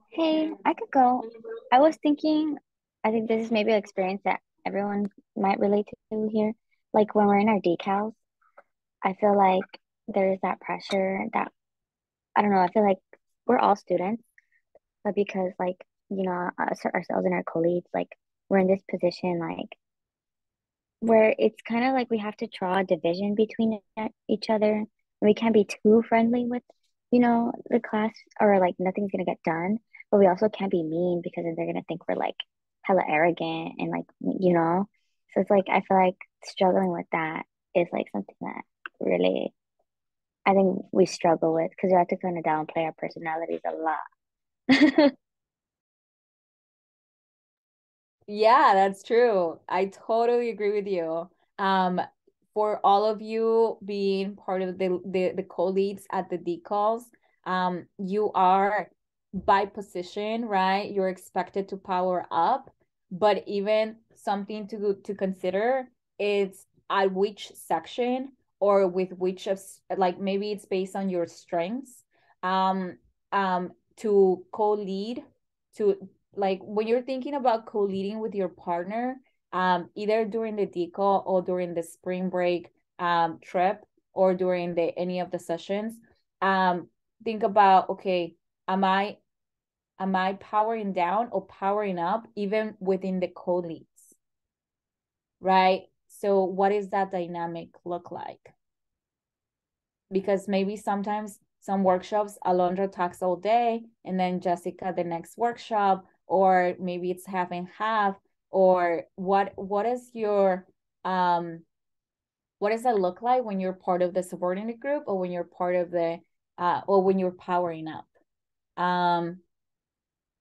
Hey, I could go. I was thinking, I think this is maybe an experience that everyone might relate to here. Like when we're in our decals, I feel like there is that pressure that, I don't know, I feel like we're all students, but because like, ourselves and our colleagues, like we're in this position, like where it's kind of like we have to draw a division between each other. We can't be too friendly with, the class, or like nothing's gonna get done. But we also can't be mean because then they're gonna think we're like hella arrogant and like, So it's like I feel like struggling with that is like something that really I think we struggle with because we have to kind of downplay our personalities a lot. Yeah, that's true. I totally agree with you. Um, for all of you being part of the co-leads at the decals, you are by position, right? You're expected to power up, but even something to consider is at which section or with which of like maybe it's based on your strengths, um, to co-lead to like when you're thinking about co-leading with your partner, either during the decal or during the spring break trip or during the any of the sessions, think about, okay, am I powering down or powering up even within the co-leads, right? So what does that dynamic look like? Because maybe sometimes some workshops Alondra talks all day and then Jessica the next workshop, or maybe it's half and half, or what is your what does that look like when you're part of the subordinate group or when you're part of the or when you're powering up?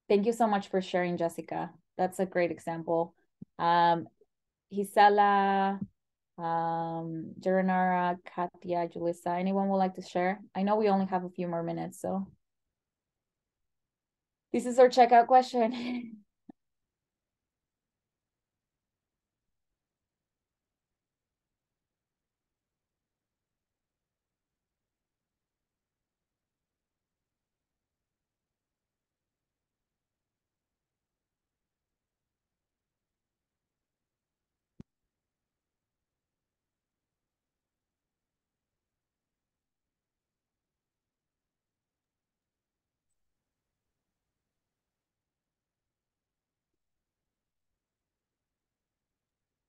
Thank you so much for sharing, Jessica. That's a great example. Gisela, Geronara, Katia, Julissa, anyone would like to share? I know we only have a few more minutes, so. This is our checkout question.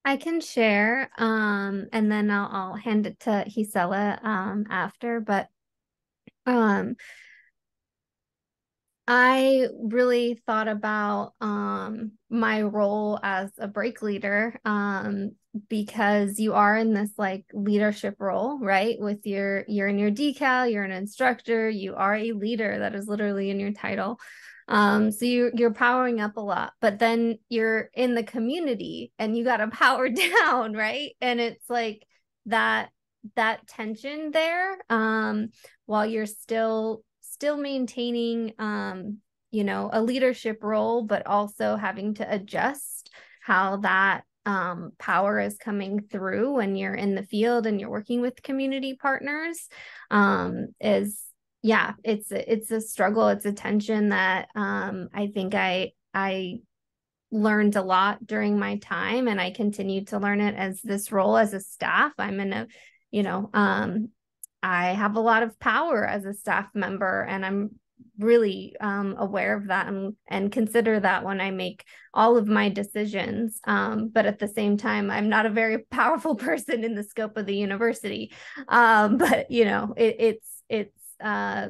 I can share, and then I'll hand it to Gisela after. But um I really thought about my role as a break leader, because you are in this like leadership role, right? With you're in your decal, you're an instructor, you are a leader, that is literally in your title. So you're powering up a lot, but then you're in the community and you got to power down, right? And it's like that that tension there, while you're still maintaining, a leadership role, but also having to adjust how that power is coming through when you're in the field and you're working with community partners, is yeah, it's a struggle, it's a tension that, I think I learned a lot during my time, and I continue to learn it as this role as a staff. I'm in a, you know, I have a lot of power as a staff member, and I'm really aware of that, and consider that when I make all of my decisions. But at the same time, I'm not a very powerful person in the scope of the university. But it's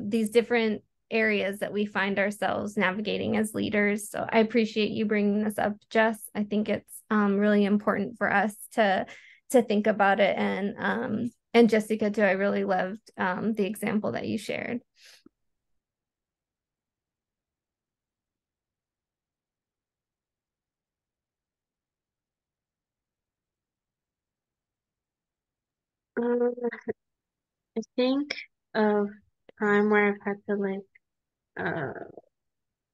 these different areas that we find ourselves navigating as leaders. So I appreciate you bringing this up, Jess. I think it's really important for us to think about it. And Jessica too, I really loved the example that you shared. I think of time where I've had to like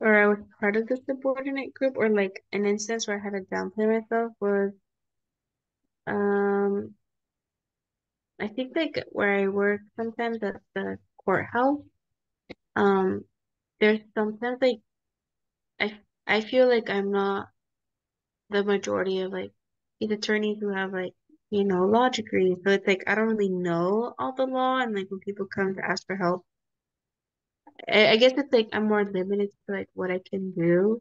or I was part of the subordinate group, or like an instance where I had to downplay myself was um I think like where I work sometimes at the courthouse. Um there's sometimes like I feel like I'm not the majority of like these attorneys who have like, law degrees. So it's like I don't really know all the law, and like when people come to ask for help, I guess it's like I'm more limited to like what I can do.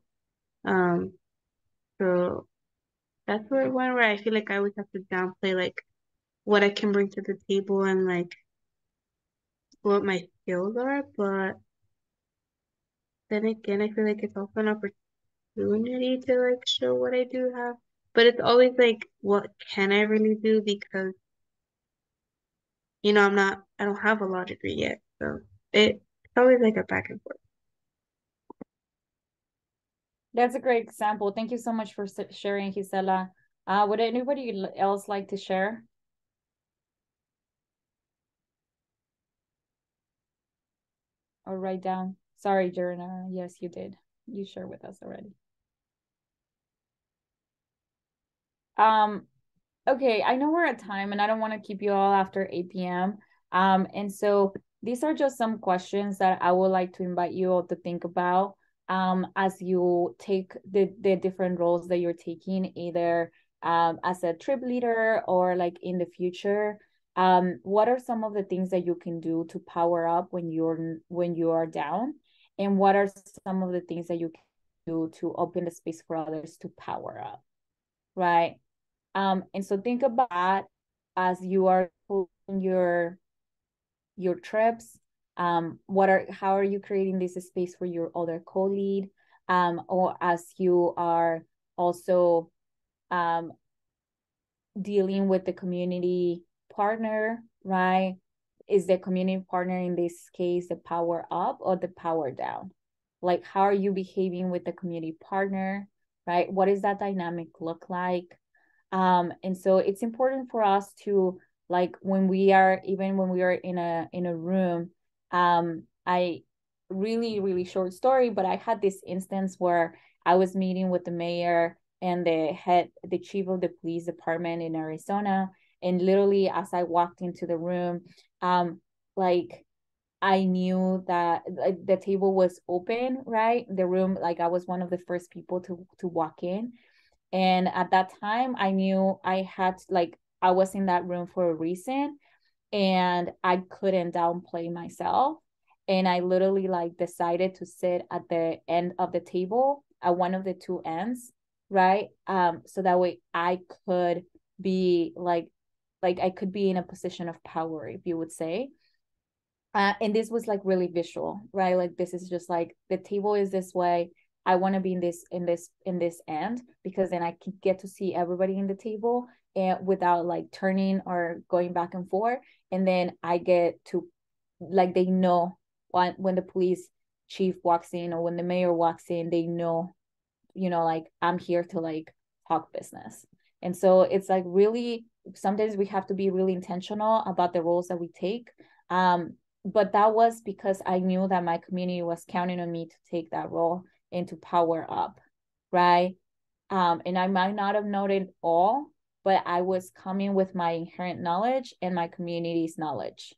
Um, so that's one where I feel like I always have to downplay like what I can bring to the table and like what my skills are. But then again, I feel like it's also an opportunity to like show what I do have. But it's always like, what can I really do? Because I don't have a law degree yet. So it's always like a back and forth. That's a great example. Thank you so much for sharing, Gisela. Would anybody else like to share or write down? Sorry, Jorna. Yes, you did. You shared with us already. Okay, I know we're at time and I don't want to keep you all after 8 p.m. And so these are just some questions that I would like to invite you all to think about as you take the different roles that you're taking, either as a trip leader or like in the future. What are some of the things that you can do to power up when you are down? And what are some of the things that you can do to open the space for others to power up, right? And so think about that as you are planning your trips. How are you creating this space for your other co-lead? Or as you are also dealing with the community partner, right? Is the community partner in this case the power up or the power down? Like, how are you behaving with the community partner, right? What does that dynamic look like? And so it's important for us to, like, when we are in a room, I really, really short story, but I had this instance where I was meeting with the mayor and the chief of the police department in Arizona. And literally as I walked into the room, like I knew that like, the table was open, right? The room, like I was one of the first people to walk in. And at that time, I knew I was in that room for a reason, and I couldn't downplay myself. And I literally like decided to sit at the end of the table, at one of the two ends, right? So that way I could be like I could be in a position of power, if you would say. And this was like really visual, right? Like this is just like the table is this way. I want to be in this end, because then I can get to see everybody in the table and without like turning or going back and forth. And then I get to, like, they know when the police chief walks in or when the mayor walks in, they know, like I'm here to like talk business. And so it's like really, sometimes we have to be really intentional about the roles that we take. But that was because I knew that my community was counting on me to take that role and to power up, right? And I might not have known it all, but I was coming with my inherent knowledge and my community's knowledge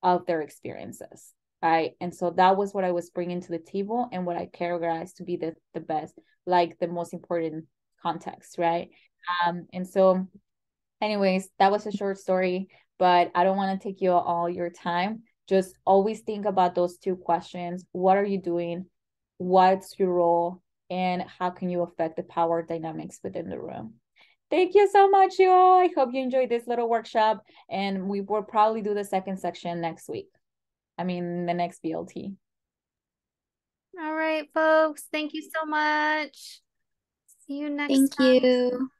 of their experiences, right? And so that was what I was bringing to the table and what I categorized to be the best, like the most important context, right? And so anyways, that was a short story, but I don't want to take you all your time. Just always think about those two questions. What are you doing? What's your role? And how can you affect the power dynamics within the room? Thank you so much, you all. I hope you enjoyed this little workshop, and we will probably do the second section next week. I mean, the next BLT. All right, folks. Thank you so much. See you next Thank time. you.